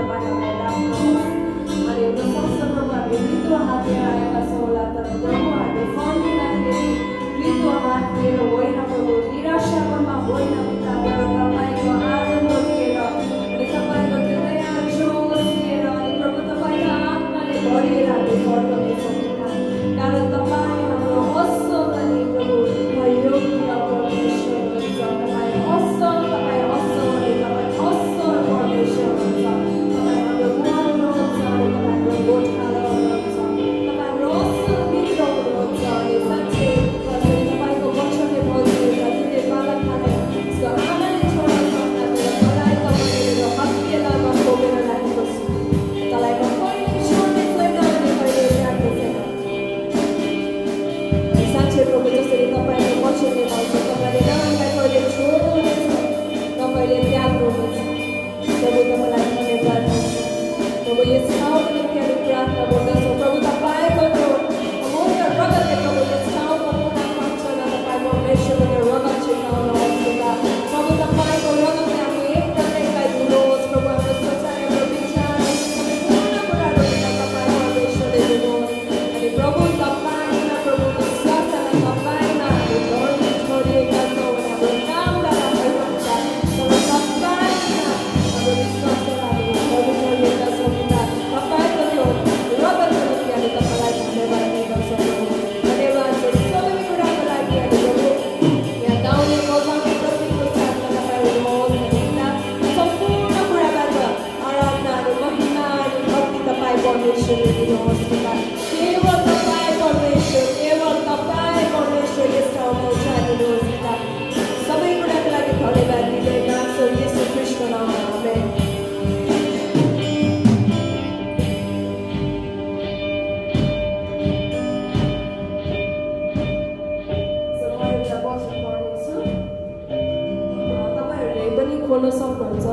तपाईँ हामीलाई राख्नुहोस् अनि एउटा संसारमा हामी मृत्यु हात लिएर आएका छौँ होला तर प्रभु हामी फर्किँदाखेरि मृत्यु हात लिएर होइन प्रभु निराशामा होइन पिता तर तपाईँको आनन्द लिएर अनि तपाईँको त्यो नयाँ जोस लिएर अनि प्रभु तपाईँको आत्माले भरिएर हामी फर्कनेछौँ पिता कारण तपाईँ हाम्रो असल अनि प्रभु योग्य परमेश्वर हुनुहुन्छ तपाईँ असल अनि तपाईँ असल परमेश्वर हुनुहुन्छ तपाईँ हाम्रो गुण हुनुहुन्छ अनि तपाईँ हाम्रो गोठाला हुनुहुन्छ तपाईँ हाम्रो असल मित्र हुनुहुन्छ अनि साँच्चै तपाईँको वचनले भनिदिन्छ जुनले बालकलाई उसको आमाले छोड्न सक्दैन मलाई तपाईँले हत्केलामा खोपेर राखेको छु तँलाई म कहिले छोड्ने छैन अनि कहिले राख्ने छैन साँच्चै प्रभु जसरी तपाईँको वचनले भन्छ तपाईँले नरामलाई कहिले छोड्नुहुनेछ तपाईँले त्याग्नुहुनेछ प्रभु तपाईँलाई धन्यवाद दिन्छ प्रभु यस ठाउँको निम्ति हामी प्रार्थना गर्दछौँ प्रभु तपाईँको त्यो अमूल्य रगतले प्रभु यस ठाउँमा पुरा पाउँछ न तपाईँ परमेश्वरको रगत छिटाउनुहोस् पिता प्रभु तपाईँको रगतले हामी एकलाई धुनुहोस् प्रभु हाम्रो सोचाइ हाम्रो विचार पूर्ण कुराहरू पिता तपाईँ परमेश्वरले धुनुहोस् अनि प्रभु तपाईँमा प्रभु विश्वासलाई तपाईँमा हामी धर्मी छोडिएका छौँ अनि हाम्रो कामलाई राम्रो हुन्छ तर तपाईँमा हाम्रो विश्वासलाई हामी धर्मी छोडिएका छौँ पिता तपाईँको त्यो रगतको निम्ति हामी तपाईँलाई धन्यवाद दिँदछौँ धन्यवाद छ सबै कुराको लागि हामी प्रभु यहाँ गाउने बजाउने प्रतिको साथमा तपाईँ हुनुहोस् अनि पिता सम्पूर्ण कुराबाट आराधना अनि महिमा अनि भक्ति तपाईँ परमेश्वरले दिनुहोस् पिता केवल तपाईँ परमेश्वर यस ठाउँमा उठाइदिनुहोस् पिता सबै कुराको लागि धन्यवाद दिँदै माग्छौँ येशू ख्रीष्टको नाममा आमेन तपाईँहरूले पनि खोल्न सक्नुहुन्छ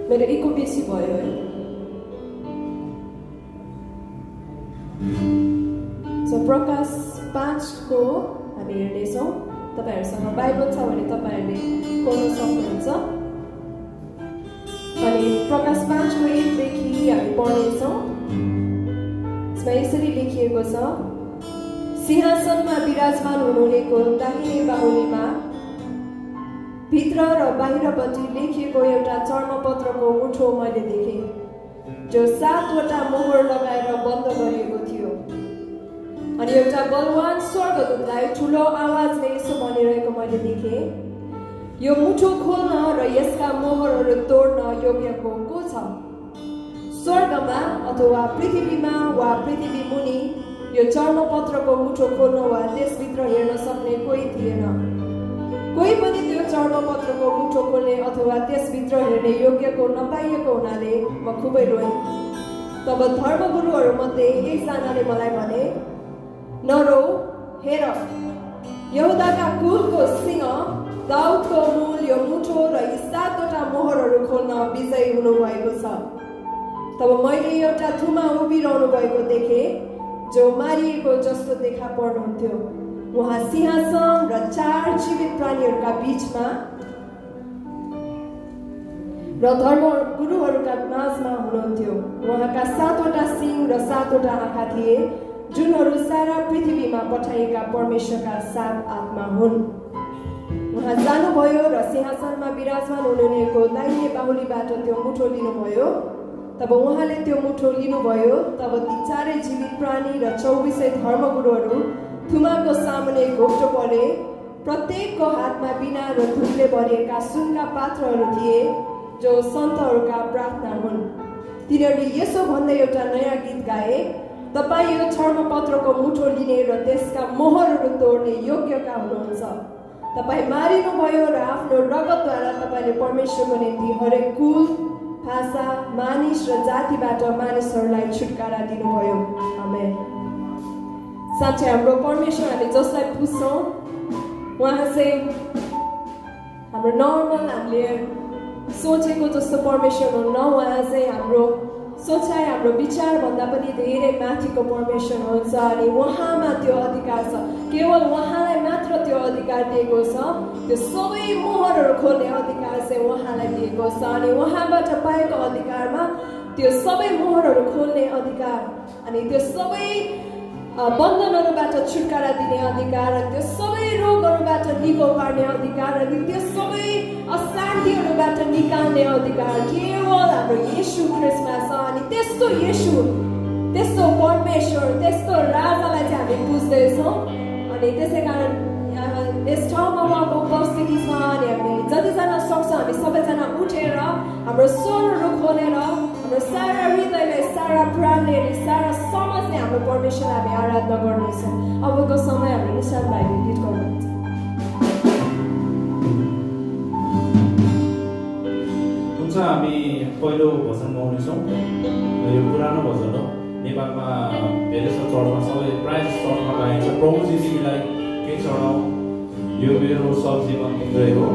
मेरो इको बेसी भयो है प्रकाश 5 को हामी हेर्नेछौँ तपाईँहरूसँग बाइबल छ भने तपाईँहरूले खोल्न सक्नुहुन्छ अनि प्रकाश 5 को 1 देखि हामी पढ्नेछौँ यसमा यसरी लेखिएको छ सिंहासनमा विराजमान हुनुहुनेको दाहिने बाहुलीमा भित्र र बाहिरपट्टि लेखिएको एउटा चर्मपत्रको मुठो मैले देखेँ जो 7 वटा मोहर लगाएर बन्द गरिएको थियो अनि एउटा बलवान स्वर्गदूतलाई ठुलो आवाजले यसो भनिरहेको मैले देखेँ यो मुठो खोल्न र यसका मोहरहरू तोड्न योग्यको को छ स्वर्गमा अथवा पृथ्वीमा वा पृथ्वी मुनि यो चर्मपत्रको मुठो खोल्न वा त्यसभित्र हेर्न सक्ने कोही थिएन कोही पनि त्यो चर्मपत्रको मुठो खोल्ने अथवा त्यसभित्र हेर्ने योग्यको नपाइएको हुनाले म खुबै रोएँ तब धर्मगुरुहरूमध्ये एकजनाले मलाई भने नरो हेर यहुदाका कुलको सिंह दाउदको मूल यो मुठो र यी 7 वटा मोहरहरू खोल्न विजयी हुनुभएको छ तब मैले एउटा थुमा उभिरहनु भएको देखेँ जो मारिएको जस्तो देखा पर्नुहुन्थ्यो उहाँ सिंहासन र 4 जीवित प्राणीहरूका बीचमा र धर्मगुरुहरूका माझमा हुनुहुन्थ्यो उहाँका 7 वटा सिंह र 7 वटा आँखा थिए जुनहरू सारा पृथ्वीमा पठाइएका परमेश्वरका 7 आत्मा हुन् उहाँ जानुभयो र सिंहासनमा विराजमान हुनुहुनेको दाहिने बाहुलीबाट त्यो मुठो लिनुभयो तब उहाँले त्यो मुठो लिनुभयो तब ती 4 जीवित प्राणी र 24 धर्मगुरुहरू थुमाको सामुन्ने घोप्टो परे प्रत्येकको हातमा वीणा र धुपले भरिएका सुनका पात्रहरू थिए जो सन्तहरूका प्रार्थना हुन् तिनीहरूले यसो भन्दै एउटा नयाँ गीत गाए तपाईँ यो चर्मपत्रको मुठो लिने र त्यसका मोहरहरू तोड्ने योग्यका हुनुहुन्छ तपाईँ मारिनुभयो र आफ्नो रगतद्वारा तपाईँले परमेश्वरको निम्ति हरेक कुल भाषा मानिस र जातिबाट मानिसहरूलाई छुटकारा दिनुभयो आमेन साँच्चै हाम्रो परमेश्वर हामी जसलाई पुज्छौँ उहाँ चाहिँ हाम्रो नर्मल हामीले सोचेको जस्तो परमेश्वर हुन्न उहाँ चाहिँ हाम्रो सोचाइ हाम्रो विचारभन्दा पनि धेरै माथिको परमेश्वर हुनुहुन्छ अनि उहाँमा त्यो अधिकार छ केवल उहाँलाई मात्र त्यो अधिकार दिएको छ त्यो सबै मोहरहरू खोल्ने अधिकार चाहिँ चाहिँ उहाँलाई दिएको छ अनि उहाँबाट पाएको अधिकारमा त्यो सबै मोहरहरू खोल्ने अधिकार अनि त्यो सबै बन्धनहरूबाट छुटकारा दिने अधिकार अनि त्यो सबै रोगहरूबाट निको पार्ने अधिकार अनि त्यो सबै अशान्तिहरूबाट निकाल्ने अधिकार केवल हाम्रो येशू ख्रिस्टमा छ अनि त्यस्तो येशू त्यस्तो परमेश्वर त्यस्तो राजालाई चाहिँ हामी बुझ्दैछौँ अनि त्यसै कारण यस ठाउँमा उहाँको उपस्थिति छ अनि हामी जतिजना सक्छ हामी सबैजना उठेर हाम्रो स्वरहरू खोलेर हाम्रो सारा हृदयले सारा प्राणले अनि सारा समझले हाम्रो परमेश्वरलाई हामी आराधना गर्नेछौँ अबको समय हाम्रो निशान भाइले गीत गर्नुहुन्छ हुन्छ हामी पहिलो भजन गाउनेछौँ यो पुरानो भजन हो नेपालमा धेरै जस्तो चर्चमा सबै प्रायः चर्चमा गाइन्छ प्रभुजी तिमीलाई के चढाऊ यो मेरो सब जीवन तिम्रै हो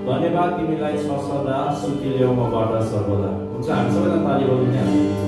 धन्यवाद तिमीलाई छ सदा सुखी ल्याऊ मबाट सर्वदा हुन्छ हामी सबैजना ताली बजाउने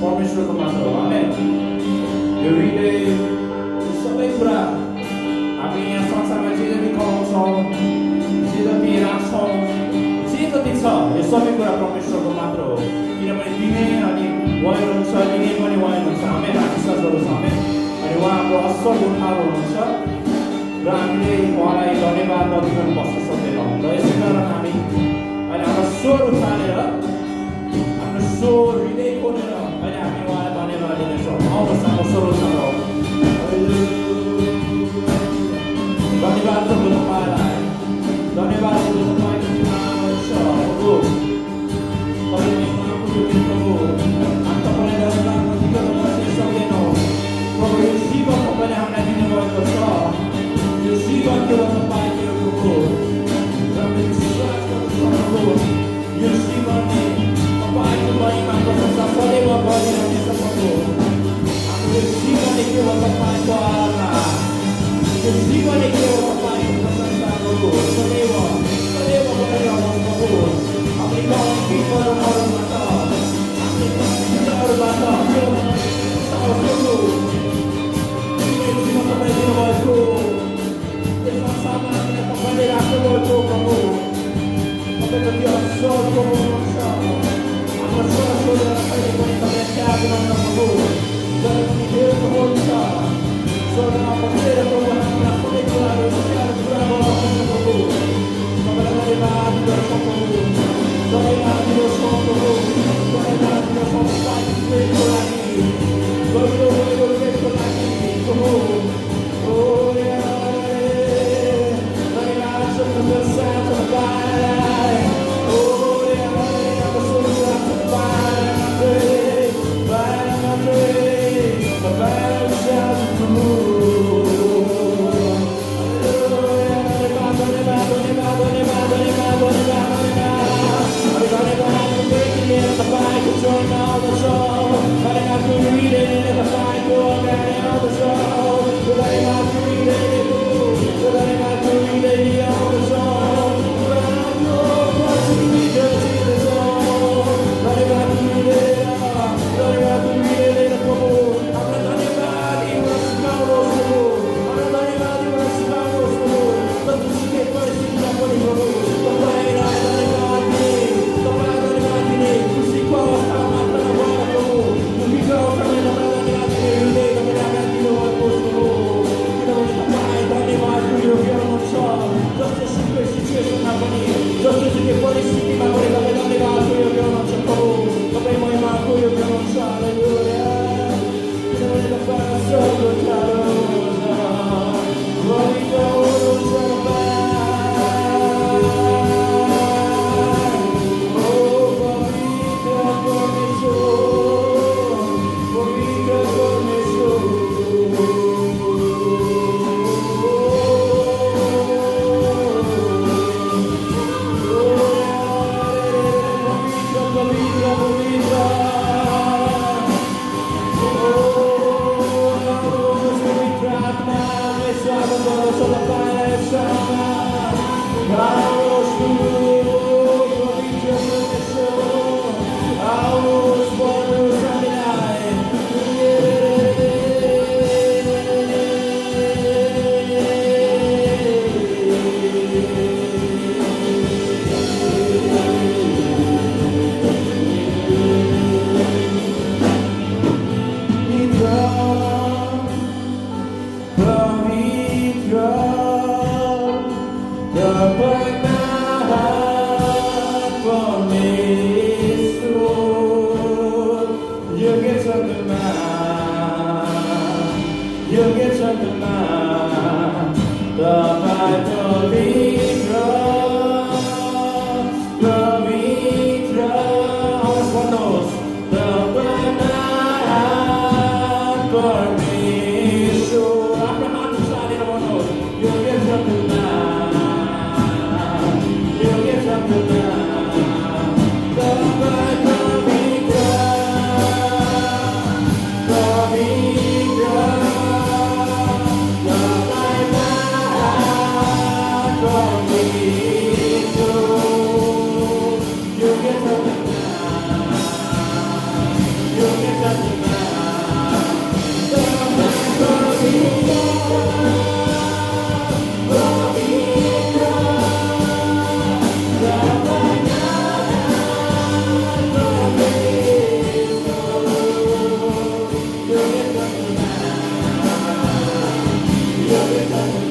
परमेश्वरको मात्र हो आमेन यो हृदय सबै कुरा हामी यहाँ संसारमा जे जति कमाउँछौँ जे जति राख्छौँ जे जति छ यो सबै कुरा परमेश्वरको मात्र हो किनभने दिने अनि उहाँ हुनुहुन्छ दिने पनि उहाँ हुनुहुन्छ हामी विश्वास गर्छौँ हामी अनि उहाँको असल उठार हुनुहुन्छ र हामीले उहाँलाई धन्यवाद नदिकन बस्न सक्दैनौँ र यसै कारण हामी अहिले हाम्रो स्वर उठालेर आफ्नो स्वर हृदय खोलेर अहिले हामी उहाँलाई धन्यवाद दिनेछौँ आउनुहोस् हाम्रो स्वर उठाउँ धन्यवाद प्रभु तपाईँलाई धन्यवाद प्रभु तपाईँको नाम छ प्रभु तपाईँले उहाँको दिन प्रभु हामी तपाईँलाई धन्यवाद नदिकन बस्न सक्दैनौँ प्रभु यो जीवन तपाईँले हामीलाई दिनुभएको छ यो जीवन केवल तपाईँको प्रभु र मेरो विश्वास गर्छु प्रभु यो जीवनले तपाईँको महिमा प्रशंसा सदैव गरिरहनेछ प्रभु हाम्रो जीवनले केवल तपाईँको आराधना यो जीवनले केवल तपाईँको प्रशंसा प्रभु सदैव सदैव गरिरहनुहोस् प्रभु हामीले गाउँ गीतहरूबाट हामीले गीतहरूबाट केवल प्रभु जीवन तपाईँ दिनुभएको यस संसारमा हामीलाई तपाईँले राख्नुभएको प्रभु तपाईँको त्यो असल प्रभु हुनुहुन्छ हाम्रो स्वर छोडेर कहिले पनि तपाईँ त्याग गर्नु प्रभु जब पनि हेर्नुहुन्छ स्वर्गमा बसेर प्रभु हामीलाई सबै कुराहरू विचार पुरा गर्नुहुन्छ प्रभु तपाईँलाई धन्यवाद गर्छौँ प्रभु धन्यवाद दिनुहोस् प्रभु धन्यवाद दिनुहोस् प्रेमको लागि गहिरो गहिरो प्रेमको लागि प्रभु धन्यवाद छ प्रभु साथ तपाईँलाई God,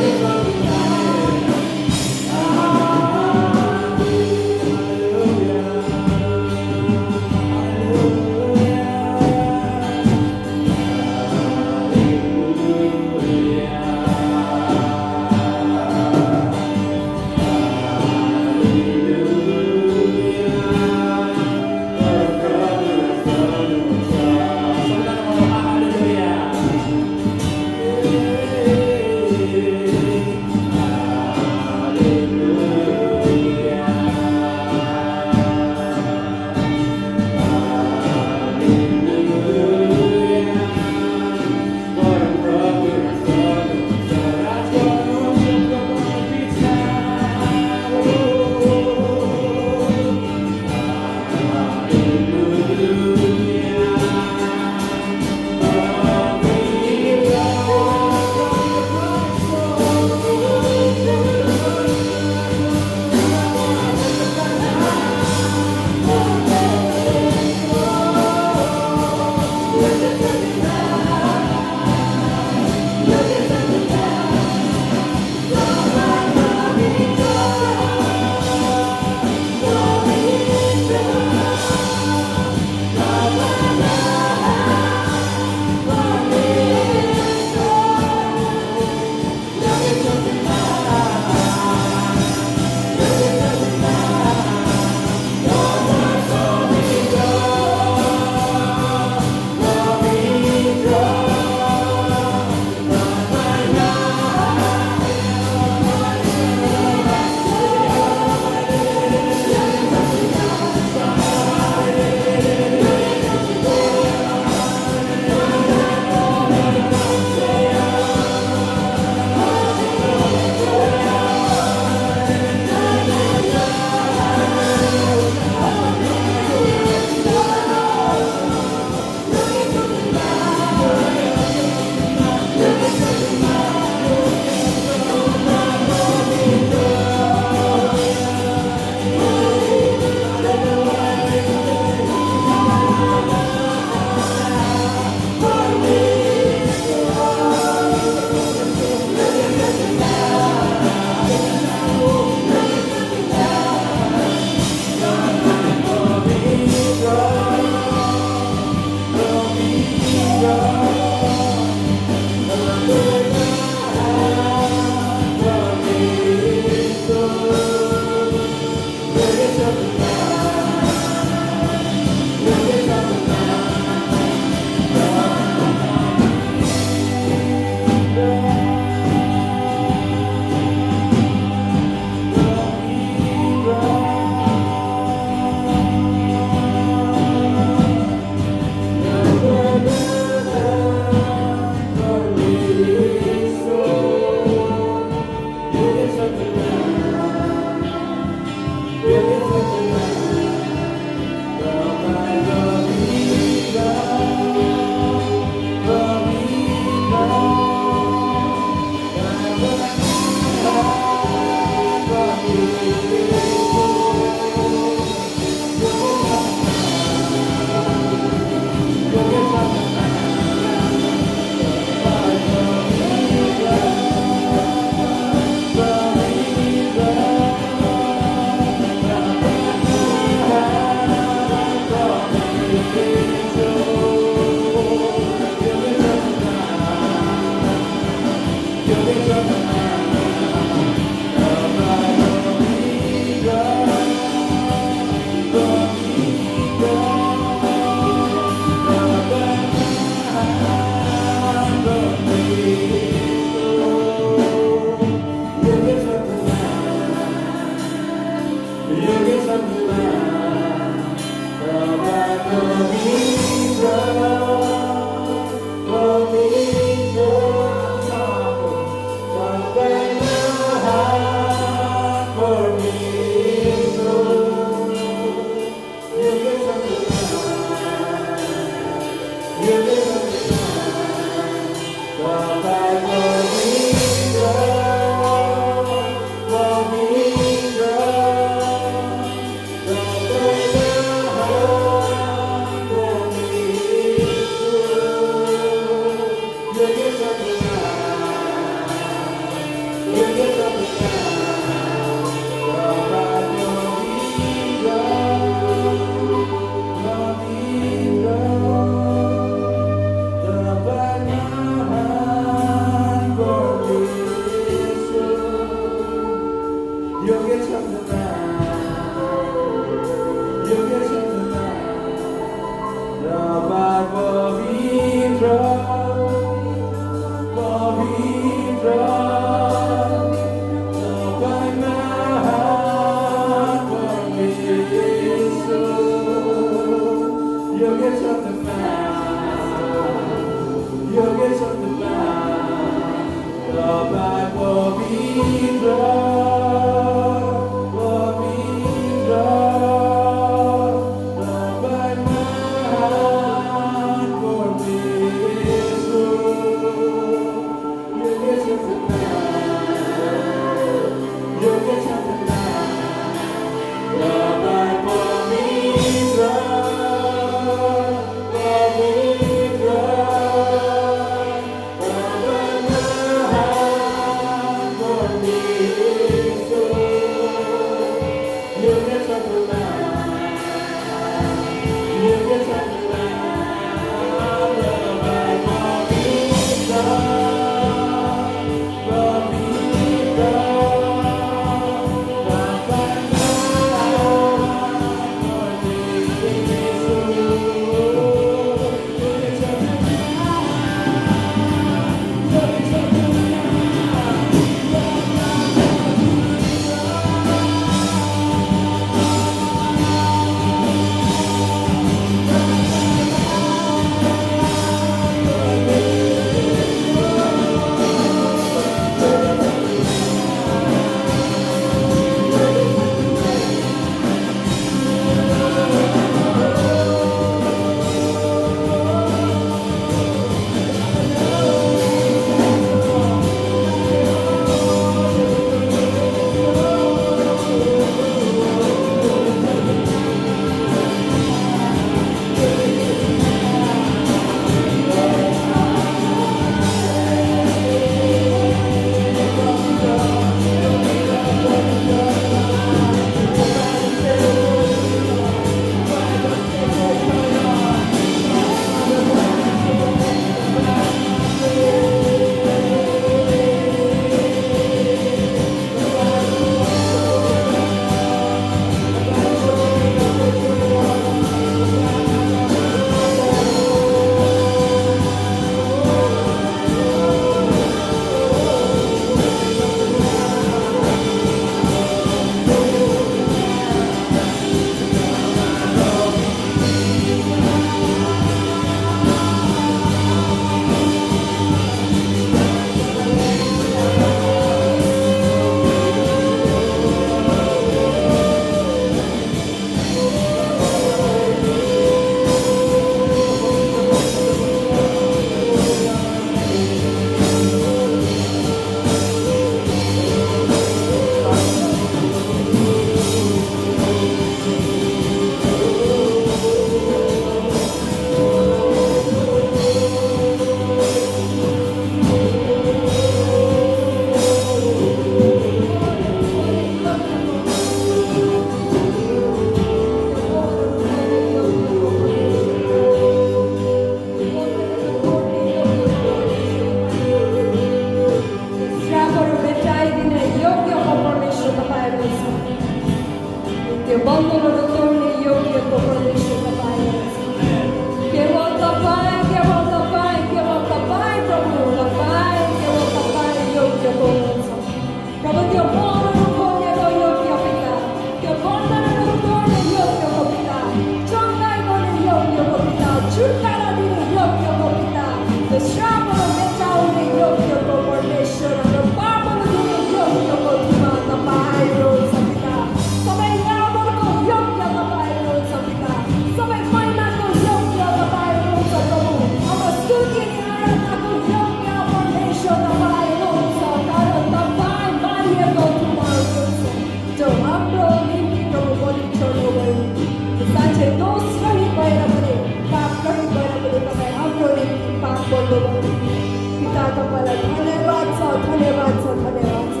तपाईँ हाम्रो निम्ति पाप गर्नुभयो पिता तपाईँलाई धन्यवाद छ धन्यवाद छ धन्यवाद छ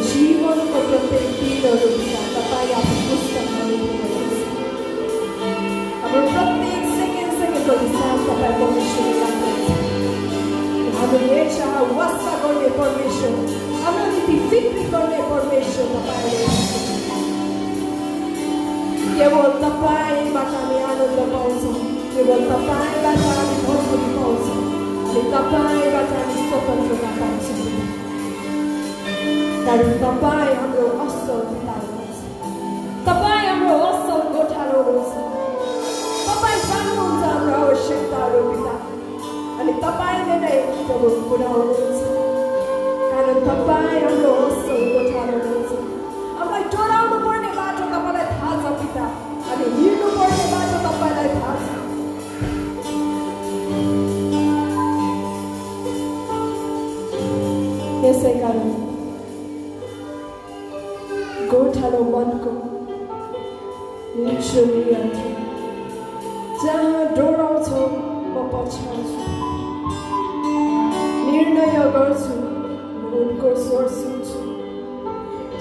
जीवनको प्रत्येक दिनहरू पिता तपाईँ आफ्नो पुस्तकमा लेख्नुभएको छ हाम्रो प्रत्येक सेकेन्डको हिसाब तपाईँ परमेश्वरले राख्नुहुन्छ हाम्रो हेरचाह वास्ता गर्ने परमेश्वर हाम्रो निम्ति फिक्री गर्ने परमेश्वर तपाईँले केवल तपाईँबाट हामी आनन्द पाउँछौँ केवल तपाईँबाट हामी भरपुरी पाउँछौँ अनि तपाईँबाट हामी स्वतन्त्रता पाउँछौँ कारण तपाईँ हाम्रो असल पिता हुनुहुन्छ तपाईँ हाम्रो असल गोठालो हुनुहुन्छ तपाईँ जान्नुहुन्छ हाम्रो आवश्यकताहरू पिता अनि तपाईँले नै प्रभु पुऱ्याउनुहुन्छ कारण तपाईँ हाम्रो असल गोठालो हुनुहुन्छ हामीलाई डराउनु पर्ने बाटो तपाईँलाई थाहा छ पिता अनि हिँड्नु पर्ने बाटो तपाईँलाई थाहा छ यसै कारण गोठालो मनको निश्चय जहाँ डोराउँछौ म पछ्याउँछु निर्णय गर्छु म उनको स्वर सुन्छु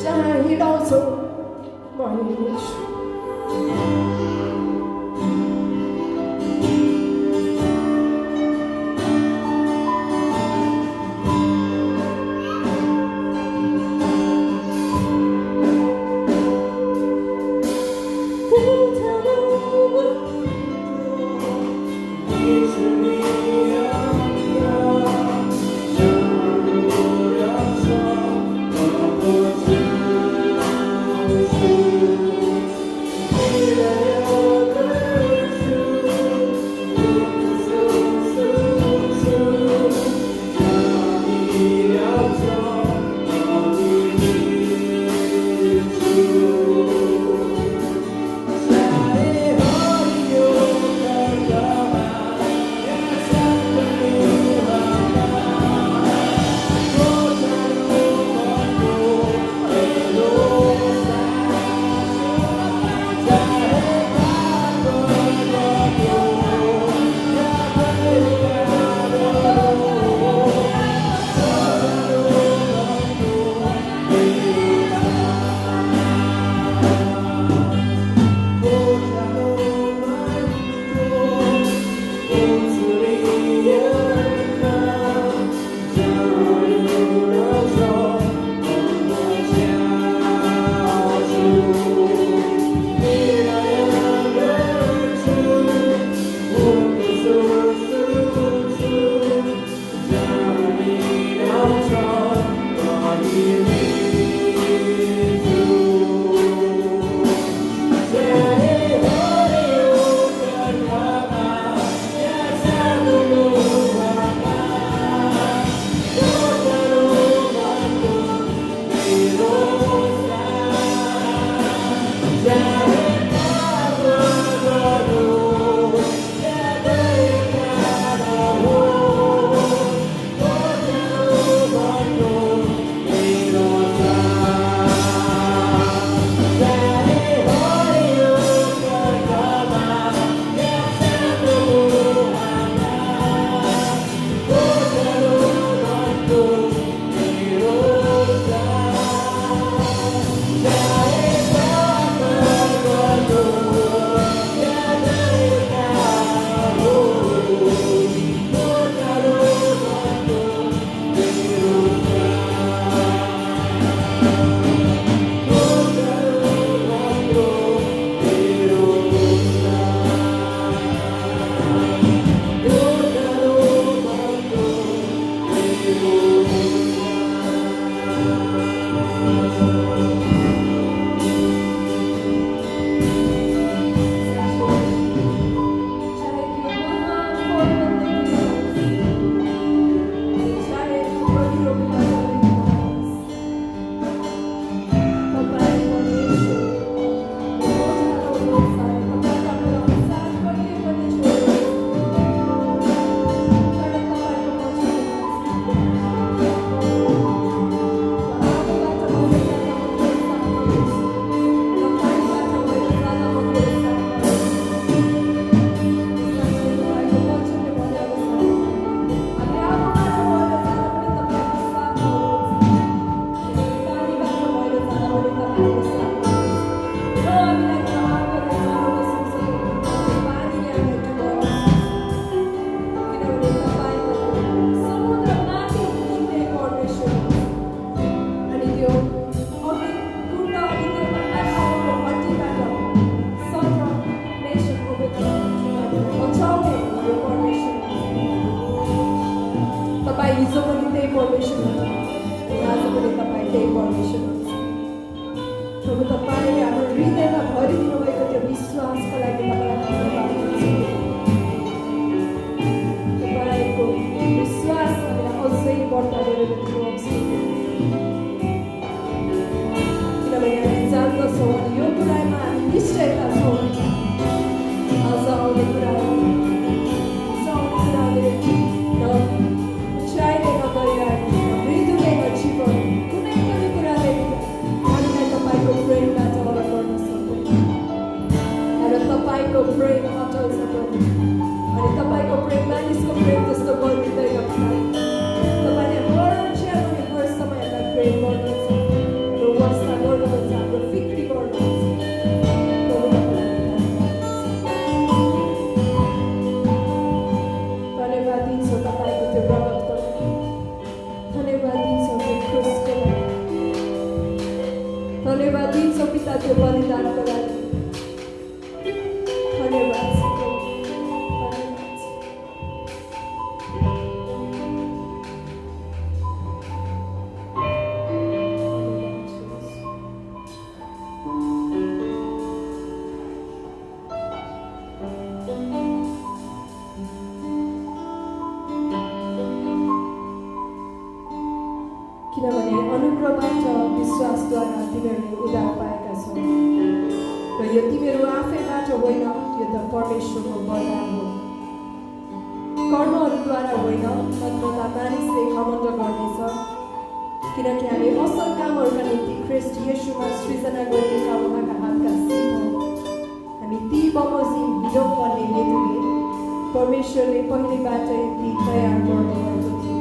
जहाँ हिँडाउँछौ म हिँड्नेछु Yeah. पर्मिसन आज पनि तपाईँ त्यही पर्मिसन हुन्छ प्रभु तपाईँ हाम्रो हृदयमा भरिदिनु भएको त्यो विश्वासको लागि तपाईँलाई धन्यवाद दिन्छु तपाईँको विश्वास हामीलाई अझै बढ्दै दिनुहोस् किनभने हामी जान्दछौँ अनि यो कुरामा हामी निश्चयता छौँ आज आउने कुराहरू चाहिने नगरिरहेको मृत्युले जीवन कुनै पनि कुराले हामीलाई तपाईँको प्रेमबाट अलग गर्न सक्दैन र तपाईँको प्रेम अचल छ अनि तपाईँको प्रेम मानिसको प्रेम जस्तो बनिँदैन तपाईँले हर क्षण अनि हर समय हामीलाई प्रेम गर्नुहुन्छ हाम्रो वास्ता गर्नुहुन्छ हाम्रो फिक्री गर्नुहुन्छ धन्यवाद दिन्छौँ तपाईँको त्यो रगतको लागि धन्यवाद दिन्छौँ त्यो क्रुसको लागि धन्यवाद दिन्छौँ पिता त्यो बलिदानको लागि धन्यवाद छ किनभने अनुग्रहबाट विश्वासद्वारा तिमीहरूले उद्धार पाएका छौ र यो तिमीहरू आफैबाट होइन यो त परमेश्वरको वरदान हो कर्महरूद्वारा होइन नत्रता मानिसले घमण्ड गर्नेछ किनकि हामी असल कामहरूका निम्ति ख्रिस्ट येशूमा सृजना गरिएका उहाँका हातका सिप हौँ हामी ती बमोजिम हिँडौँ भन्ने हेतुले परमेश्वरले पहिलेबाटै ती तयार गर्नुभएको थियो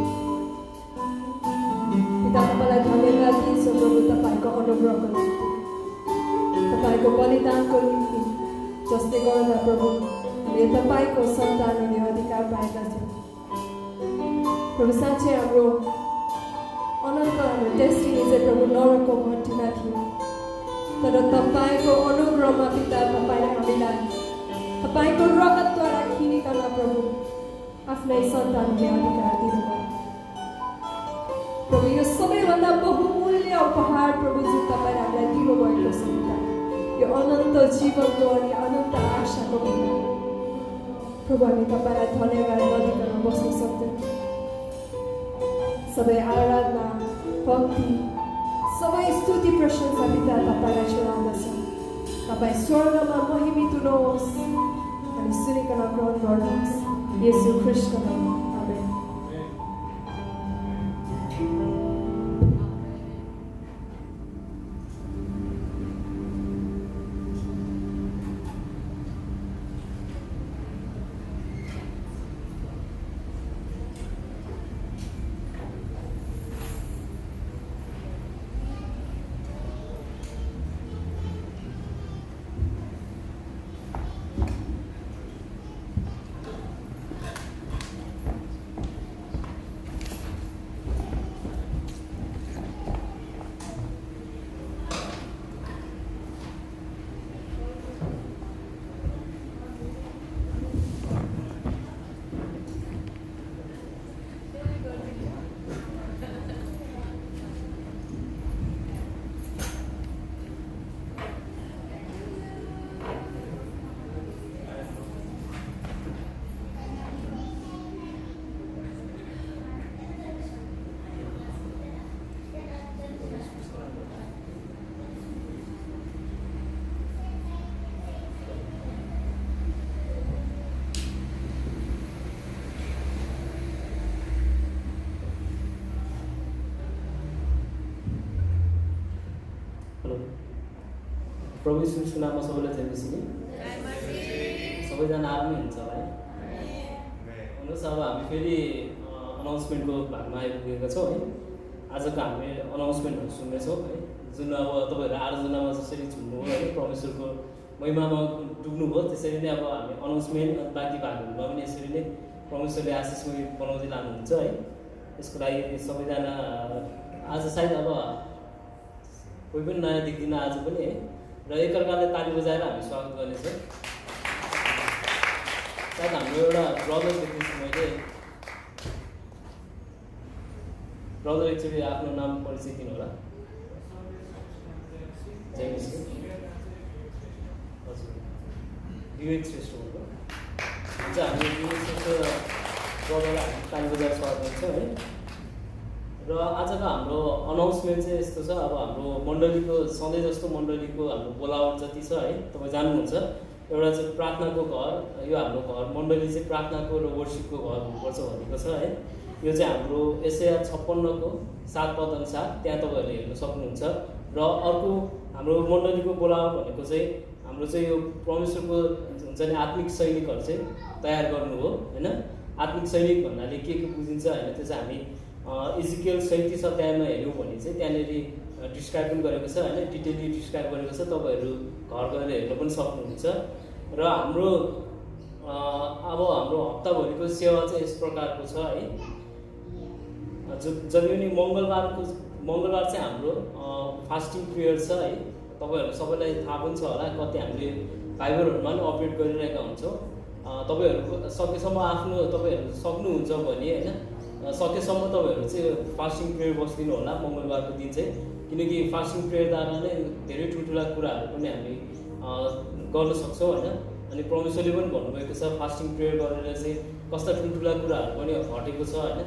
पिता तपाईँलाई धन्यवाद दिन्छु प्रभु तपाईँको अनुग्रहको निम्ति तपाईँको बलिदानको निम्ति जसले गर्दा प्रभु हामीले तपाईँको सन्तान हुने अधिकार पाएका छौँ प्रभु साँच्चै हाम्रो अनन्त हाम्रो डेस्टिनी चाहिँ प्रभु नरकको घन्टीमा थियो तर तपाईँको अनुग्रहमा पिता तपाईँले हामीलाई तपाईँको रगतद्वारा किनिकन प्रभु आफ्नै सन्तान हुने अधिकार दिनुभयो प्रभु यो सबैभन्दा बहुमूल्य उपहार प्रभु जुन तपाईँले हामीलाई दिनुभएको छ पिता यो अनन्त जीवनको अनि अनन्त आशाको पिता प्रभु हामी तपाईँलाई धन्यवाद नदिकन बस्न सक्दैनौँ सबै आराधना भक्ति सबै स्तुति प्रशंसा पिता तपाईँलाई चढाउँदछ तपाईँ स्वर्गमा महिमित हुनुहोस् अनि सुनिकन ग्रहण गर्नुहोस् येशू ख्रीष्टको नाममा आमेन प्रभु यीशुको नाममा सबैलाई जय मसीह सबैजना आरामै हुन्छ होला है भन्नुहोस् अब हामी फेरि अनाउन्समेन्टको भागमा आइपुगेका छौँ है आजको हामी अनाउन्समेन्टहरू सुन्नेछौँ है जुन अब तपाईँहरू आराधनामा जसरी झुम्नुभयो है परमेश्वरको महिमामा डुब्नुभयो त्यसरी नै अब हामी अनाउन्समेन्ट बाँकी भागहरूमा पनि यसरी नै परमेश्वरले आशिषमय बनाउँदै लानुहुन्छ है यसको लागि सबैजना आज सायद अब कोही पनि नयाँ देख्दिनँ आज पनि है र एकअर्कालाई ताली बजाएर हामी स्वागत गर्नेछौँ सायद हाम्रो एउटा ब्रदर देख्दैछु मैले ब्रदर एकचोटि आफ्नो नाम परिचय दिनु होला। जेम्स हजुर विवेक श्रेष्ठ हुनु हुन्छ। हामी विवेक श्रेष्ठ ब्रदरलाई हामी कालीबजार स्वागत गर्छौँ है। र आजको हाम्रो अनाउन्समेन्ट चाहिँ यस्तो छ, अब हाम्रो मण्डलीको सधैँ जस्तो मण्डलीको हाम्रो बोलावट जति छ है, तपाईँ जान्नुहुन्छ एउटा चाहिँ प्रार्थनाको घर, यो हाम्रो घर मण्डली चाहिँ प्रार्थनाको र वर्सिपको घर हुनुपर्छ भनेको छ है। यो चाहिँ हाम्रो एसया 56 को 7 पद अनुसार त्यहाँ तपाईँहरूले हेर्न सक्नुहुन्छ। र अर्को हाम्रो मण्डलीको बोलावट भनेको चाहिँ हाम्रो चाहिँ यो परमेश्वरको हुन्छ नि आत्मिक सैनिकहरू चाहिँ तयार गर्नु हो होइन। आत्मिक सैनिक भन्नाले के बुझिन्छ होइन, त्यो चाहिँ हामी इजिकेल 37 अध्यायमा हेऱ्यौँ भने चाहिँ त्यहाँनिर डिस्क्राइब पनि गरेको छ होइन, डिटेलली डिस्क्राइब गरेको छ। तपाईँहरू घर गएर हेर्न पनि सक्नुहुन्छ। र हाम्रो अब हाम्रो हप्ताभरिको सेवा चाहिँ यस प्रकारको छ है। जति पनि मङ्गलबार चाहिँ हाम्रो फास्टिङ पिरियड छ है। तपाईँहरू सबैलाई थाहा पनि छ होला, कति हामीले फाइबरहरूमा पनि अपडेट गरिरहेका हुन्छौँ। तपाईँहरूको सकेसम्म आफ्नो तपाईँहरू सक्नुहुन्छ भने होइन, सकेसम्म तपाईँहरू चाहिँ फास्टिङ पिरियड बस्दिनु होला मङ्गलबारको दिन चाहिँ, किनकि फास्टिङ पिरियडद्वारा नै धेरै ठुल्ठुला कुराहरू पनि हामी गर्न सक्छौँ होइन। अनि परमेश्वरले पनि भन्नुभएको छ फास्टिङ पिरियड गरेर चाहिँ कस्ता ठुल्ठुला कुराहरू पनि हटेको छ होइन।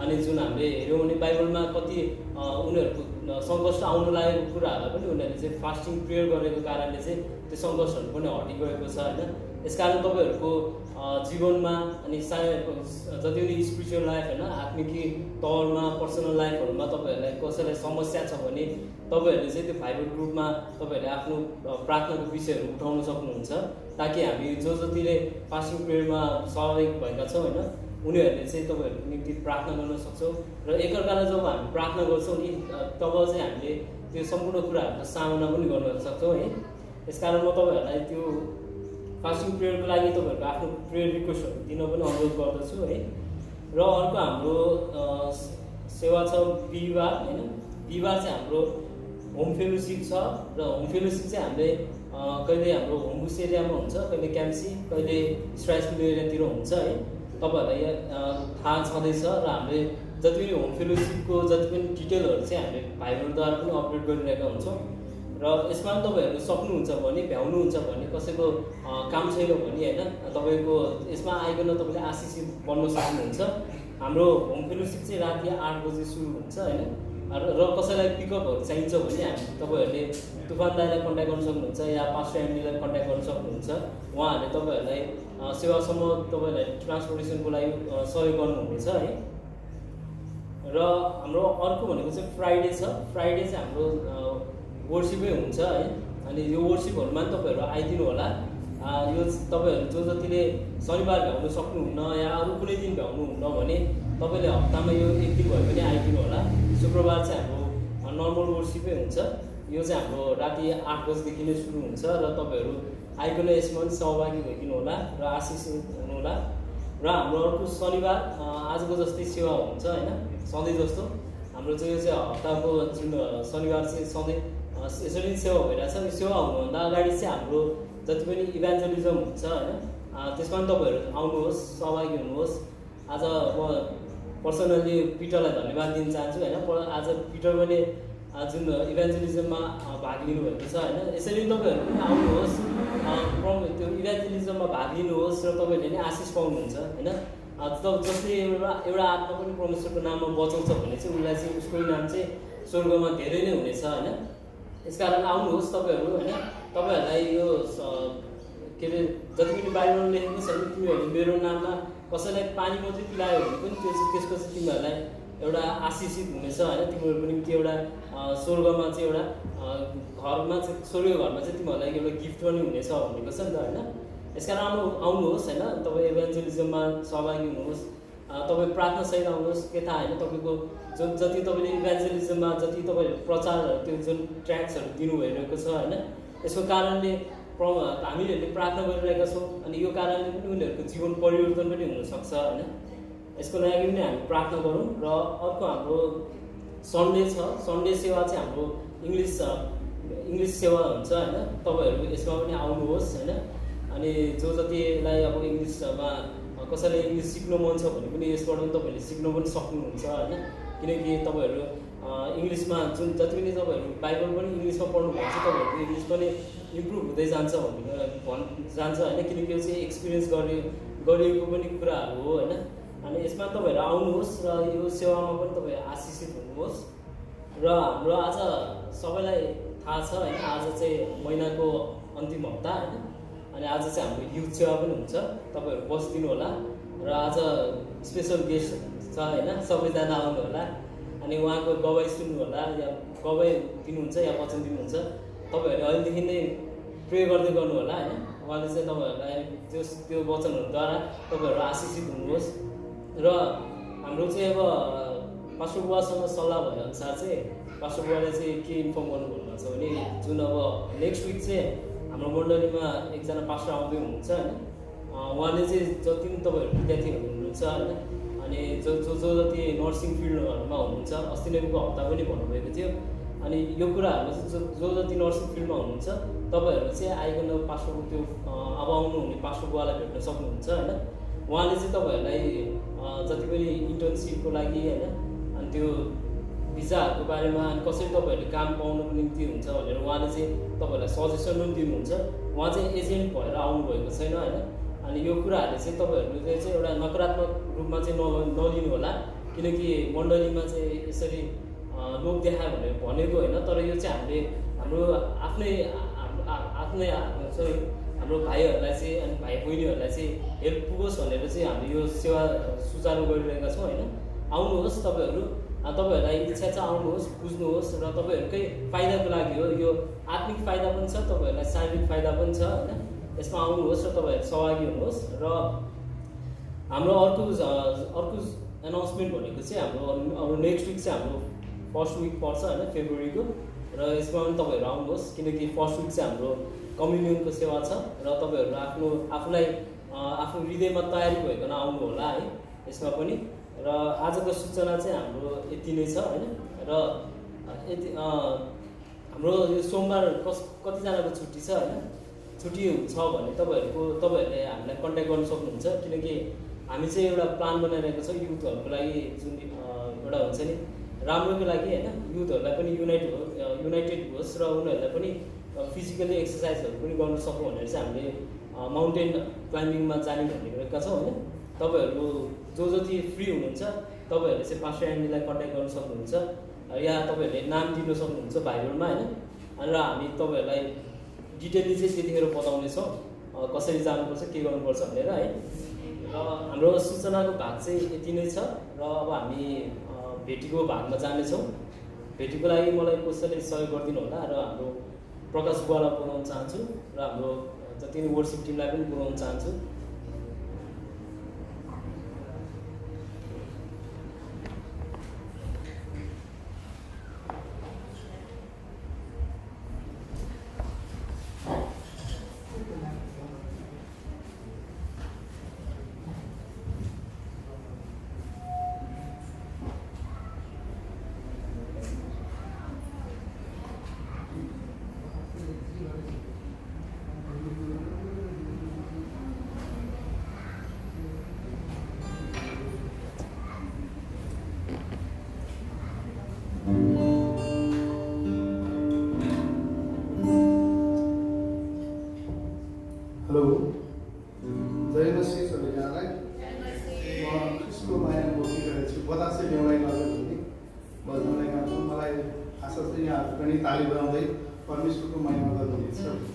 अनि जुन हामीले हेऱ्यौँ भने बाइबलमा कति उनीहरूको सङ्कष्ट आउनु लागेको कुराहरूलाई पनि उनीहरूले चाहिँ फास्टिङ पिरियड गरेको कारणले चाहिँ त्यो सङ्कष्टहरू पनि हटिगएको छ होइन। यसकारण तपाईँहरूको जीवनमा अनि सायद जति पनि स्पिरिचुअल लाइफ होइन, आत्मिकी तौरमा पर्सनल लाइफहरूमा तपाईँहरूलाई कसैलाई समस्या छ भने तपाईँहरूले चाहिँ त्यो फाइबर ग्रुपमा तपाईँहरूले आफ्नो प्रार्थनाको विषयहरू उठाउन सक्नुहुन्छ, ताकि हामी जतिले फास्टिङ पिरियडमा सहभागी भएका छौँ होइन, उनीहरूले चाहिँ तपाईँहरूको निम्ति प्रार्थना गर्न सक्छौँ। र एकअर्कालाई जब हामी प्रार्थना गर्छौँ नि तब चाहिँ हामीले त्यो सम्पूर्ण कुराहरूको सामना पनि गर्न सक्छौँ है। यसकारण म तपाईँहरूलाई त्यो फास्टिङ पिरियडको लागि तपाईँहरूको आफ्नो प्रेयर रिक्वेस्टहरू दिन पनि अनुरोध गर्दछु है। र अर्को हाम्रो सेवा छ बिहिबार होइन। बिहिबार चाहिँ हाम्रो होम फेलोसिप छ। र होम फेलोसिप चाहिँ हामीले कहिले हाम्रो होमबुस एरियामा हुन्छ, कहिले क्याम्सी, कहिले स्ट्राइस मिल एरियातिर हुन्छ है। तपाईँहरूलाई थाहा छँदैछ। र हामीले जति पनि होम फेलोसिपको जति पनि डिटेलहरू चाहिँ हामीले भाइबरद्वारा पनि अपडेट गरिरहेका हुन्छौँ। र यसमा पनि तपाईँहरू सक्नुहुन्छ भने, भ्याउनुहुन्छ भने, कसैको काम छैन भने होइन, तपाईँको यसमा आइकन तपाईँले आशिषित बन्न सक्नुहुन्छ। हाम्रो होम फेलोसिप चाहिँ राति 8 बजे सुरु हुन्छ होइन। र कसैलाई पिकअपहरू चाहिन्छ भने हामी तपाईँहरूले तुफान दाईलाई कन्ट्याक्ट गर्न सक्नुहुन्छ या पास्टर एमडीलाई कन्ट्याक्ट गर्न सक्नुहुन्छ। उहाँहरूले तपाईँहरूलाई सेवासम्म तपाईँहरूलाई ट्रान्सपोर्टेसनको लागि सहयोग गर्नुहुनेछ है। र हाम्रो अर्को भनेको चाहिँ फ्राइडे छ। फ्राइडे चाहिँ हाम्रो वर्सिपै हुन्छ है। अनि यो वर्सिपहरूमा पनि तपाईँहरू आइदिनु होला। यो तपाईँहरू जतिले शनिबार भ्याउनु सक्नुहुन्न या अरू कुनै दिन भ्याउनुहुन्न भने तपाईँले हप्तामा यो एक दिन भए पनि आइदिनु होला। शुक्रबार चाहिँ हाम्रो नर्मल वर्सिपै हुन्छ। यो चाहिँ हाम्रो राति 8 बजीदेखि नै सुरु हुन्छ। र तपाईँहरू आइकन यसमा पनि सहभागी भइदिनु होला र आशिषित हुनुहोला। र हाम्रो अर्को शनिबार आजको जस्तै सेवा हुन्छ होइन, सधैँ जस्तो हाम्रो चाहिँ यो चाहिँ हप्ताको जुन शनिबार चाहिँ सधैँ यसरी सेवा भइरहेछ। यो सेवा हुनुभन्दा अगाडि चाहिँ हाम्रो जति पनि इभान्जलिजम हुन्छ होइन, त्यसमा पनि तपाईँहरू आउनुहोस्, सहभागी हुनुहोस्। आज म पर्सनल्ली पिटरलाई धन्यवाद दिन चाहन्छु होइन। आज पिटर पनि जुन इभान्जलिजममा भाग लिनुभएको छ होइन। यसरी तपाईँहरू पनि आउनुहोस्, त्यो इभान्जलिजममा भाग लिनुहोस् र तपाईँले नै आशिष पाउनुहुन्छ होइन। जसले एउटा आत्मा पनि परमेश्वरको नाममा बचाउँछ भने चाहिँ उसलाई चाहिँ उसको नाम चाहिँ स्वर्गमा धेरै नै हुनेछ होइन। यसकारण आउनुहोस् तपाईँहरू होइन। तपाईँहरूलाई यो के अरे जति पनि बाइबलमा लेखेको छ भने तिमीहरूले मेरो नाममा कसैलाई पानी मात्रै पिलायो भने पनि त्यसको चाहिँ तिमीहरूलाई एउटा आशिषित हुनेछ होइन। तिमीहरूको निम्ति एउटा स्वर्गमा चाहिँ एउटा घरमा चाहिँ स्वर्गीय घरमा चाहिँ तिमीहरूलाई एउटा गिफ्ट पनि हुनेछ भनेको छ नि त होइन। यसकारण आउनुहोस् होइन। तपाईँ इभान्जलिजममा सहभागी हुनुहोस्, तपाईँ प्रार्थनासहित आउनुहोस्। के थाहा होइन, तपाईँको जति तपाईँले इभान्जलिजममा जति तपाईँले प्रचार त्यो जुन ट्र्याक्सहरू दिनु भइरहेको छ होइन, यसको कारणले हामीहरूले प्रार्थना गरिरहेका छौँ। अनि यो कारणले पनि उनीहरूको जीवन परिवर्तन पनि हुनसक्छ होइन। यसको लागि पनि हामी प्रार्थना गरौँ। र अर्को हाम्रो सन्डे छ। सन्डे सेवा चाहिँ हाम्रो इङ्ग्लिस सेवा हुन्छ होइन। तपाईँहरू यसमा पनि आउनुहोस् होइन। अनि जो जतिलाई अब इङ्ग्लिसमा कसैले इङ्ग्लिस सिक्नु मन छ भने पनि यसबाट पनि तपाईँहरूले सिक्नु पनि सक्नुहुन्छ होइन। किनकि तपाईँहरू इङ्ग्लिसमा जुन जति पनि तपाईँहरू बाइबल पनि इङ्ग्लिसमा पढ्नु भएको छ तपाईँहरूको इङ्ग्लिस पनि इम्प्रुभ हुँदै जान्छ जान्छ होइन। किनकि यो चाहिँ एक्सपिरियन्स गरिएको पनि कुराहरू हो होइन। अनि यसमा तपाईँहरू आउनुहोस् र यो सेवामा पनि तपाईँ आशिषित हुनुहोस्। र हाम्रो आज सबैलाई थाहा छ होइन, आज चाहिँ महिनाको अन्तिम हप्ता होइन। अनि आज चाहिँ हाम्रो युथ सेवा पनि हुन्छ, तपाईँहरू बसिदिनु होला। र आज स्पेसल गेस्ट छ होइन, सबैजना आउनु होला। अनि उहाँको गवाई सुन्नु होला, या गवाई दिनुहुन्छ या वचन दिनुहुन्छ। तपाईँहरूले अहिलेदेखि नै प्रे गर्दै गर्नु होला होइन। उहाँले चाहिँ तपाईँहरूलाई त्यो वचनहरूद्वारा तपाईँहरू आशिषित हुनुहोस्। र हाम्रो चाहिँ अब पास्टर बुवासँग सल्लाह भएअनुसार चाहिँ पास्टर बुवाले चाहिँ के इन्फर्म गर्नु भन्नुभएको छ भने जुन अब नेक्स्ट विक चाहिँ हाम्रो मण्डलीमा एकजना पास्टर आउँदै हुनुहुन्छ होइन। उहाँले चाहिँ जति पनि तपाईँहरू विद्यार्थीहरू हुनुहुन्छ होइन, अनि जो जति नर्सिङ फिल्डहरूमा हुनुहुन्छ, अस्ति नैको हप्ता पनि भन्नुभएको थियो। अनि यो कुराहरू चाहिँ जो जति नर्सिङ फिल्डमा हुनुहुन्छ तपाईँहरू चाहिँ आइकन पास्टरको त्यो अब आउनुहुने पास्टर बुवालाई भेट्न सक्नुहुन्छ होइन। उहाँले चाहिँ तपाईँहरूलाई जति पनि इन्टर्नसिपको लागि होइन, अनि त्यो भिजाहरूको बारेमा अनि कसरी तपाईँहरूले काम पाउनुको निम्ति हुन्छ भनेर उहाँले चाहिँ तपाईँहरूलाई सजेसन पनि दिनुहुन्छ। उहाँ चाहिँ एजेन्ट भएर आउनुभएको छैन होइन। अनि यो कुराहरूले चाहिँ तपाईँहरूले चाहिँ एउटा नकारात्मक रूपमा चाहिँ नलिनु होला। किनकि मण्डलीमा चाहिँ यसरी लोक देखायो भनेर भनेको होइन, तर यो चाहिँ हामीले हाम्रो आफ्नै हाम्रो भाइहरूलाई चाहिँ अनि भाइ बहिनीहरूलाई चाहिँ हेल्प पुगोस् भनेर चाहिँ हामीले यो सेवा सुचारू गरिरहेका छौँ होइन। आउनुहोस् तपाईँहरू, तपाईँहरूलाई इच्छा छ आउनुहोस्, बुझ्नुहोस् र तपाईँहरूकै फाइदाको लागि हो। यो आत्मिक फाइदा पनि छ, तपाईँहरूलाई शारीरिक फाइदा पनि छ होइन। यसमा आउनुहोस् र तपाईँहरू सहभागी हुनुहोस्। र हाम्रो अर्को एनाउन्समेन्ट भनेको चाहिँ हाम्रो अब नेक्स्ट विक चाहिँ हाम्रो फर्स्ट विक पर्छ होइन, फेब्रुअरीको। र यसमा पनि तपाईँहरू आउनुहोस्, किनकि फर्स्ट विक चाहिँ हाम्रो कम्युनियनको सेवा छ। र तपाईँहरू आफूलाई आफ्नो हृदयमा तयारी भइकन आउनु होला है यसमा पनि। र आजको सूचना चाहिँ हाम्रो यति नै छ होइन। र यति हाम्रो यो सोमबार कतिजनाको छुट्टी छ होइन, छुट्टी छ भने तपाईँहरूले हामीलाई कन्ट्याक्ट गर्न सक्नुहुन्छ। किनकि हामी चाहिँ एउटा प्लान बनाइरहेको छ युथहरूको लागि, जुन एउटा हुन्छ नि राम्रोको लागि होइन। युथहरूलाई पनि युनाइटेड होस् र उनीहरूलाई पनि फिजिकली एक्सर्साइजहरू पनि गर्न सकौँ भनेर चाहिँ हामीले माउन्टेन क्लाइम्बिङमा जाने भनेका छौँ होइन। तपाईँहरू जो जति फ्री हुनुहुन्छ तपाईँहरूले चाहिँ पास्टर एन्डीलाई कन्ट्याक्ट गर्न सक्नुहुन्छ, या तपाईँहरूले नाम दिनु सक्नुहुन्छ भाइबरमा होइन। र हामी तपाईँहरूलाई डिटेलली चाहिँ त्यतिखेर बताउनेछौँ कसरी जानुपर्छ, के गर्नुपर्छ भनेर है। र हाम्रो सूचनाको भाग चाहिँ यति नै छ। र अब हामी भेटीको भागमा जानेछौँ। भेटीको लागि मलाई कसैले सहयोग गरिदिनु होला। र हाम्रो प्रकाश बुवालाई बोलाउन चाहन्छु र हाम्रो जति पनि वर्सिप टिमलाई पनि बोलाउन चाहन्छु। हेलो, जय मसीह सबैजनालाई। म ख्रिस्टको माया बोकिरहेको छु, बतासे ल्याउलाई नगर भन्ने बजाउने काम छ। मलाई आशा छ यहाँहरू पनि ताली बजाउँदै परमेश्वरको महिमा गर्नुहुनेछ।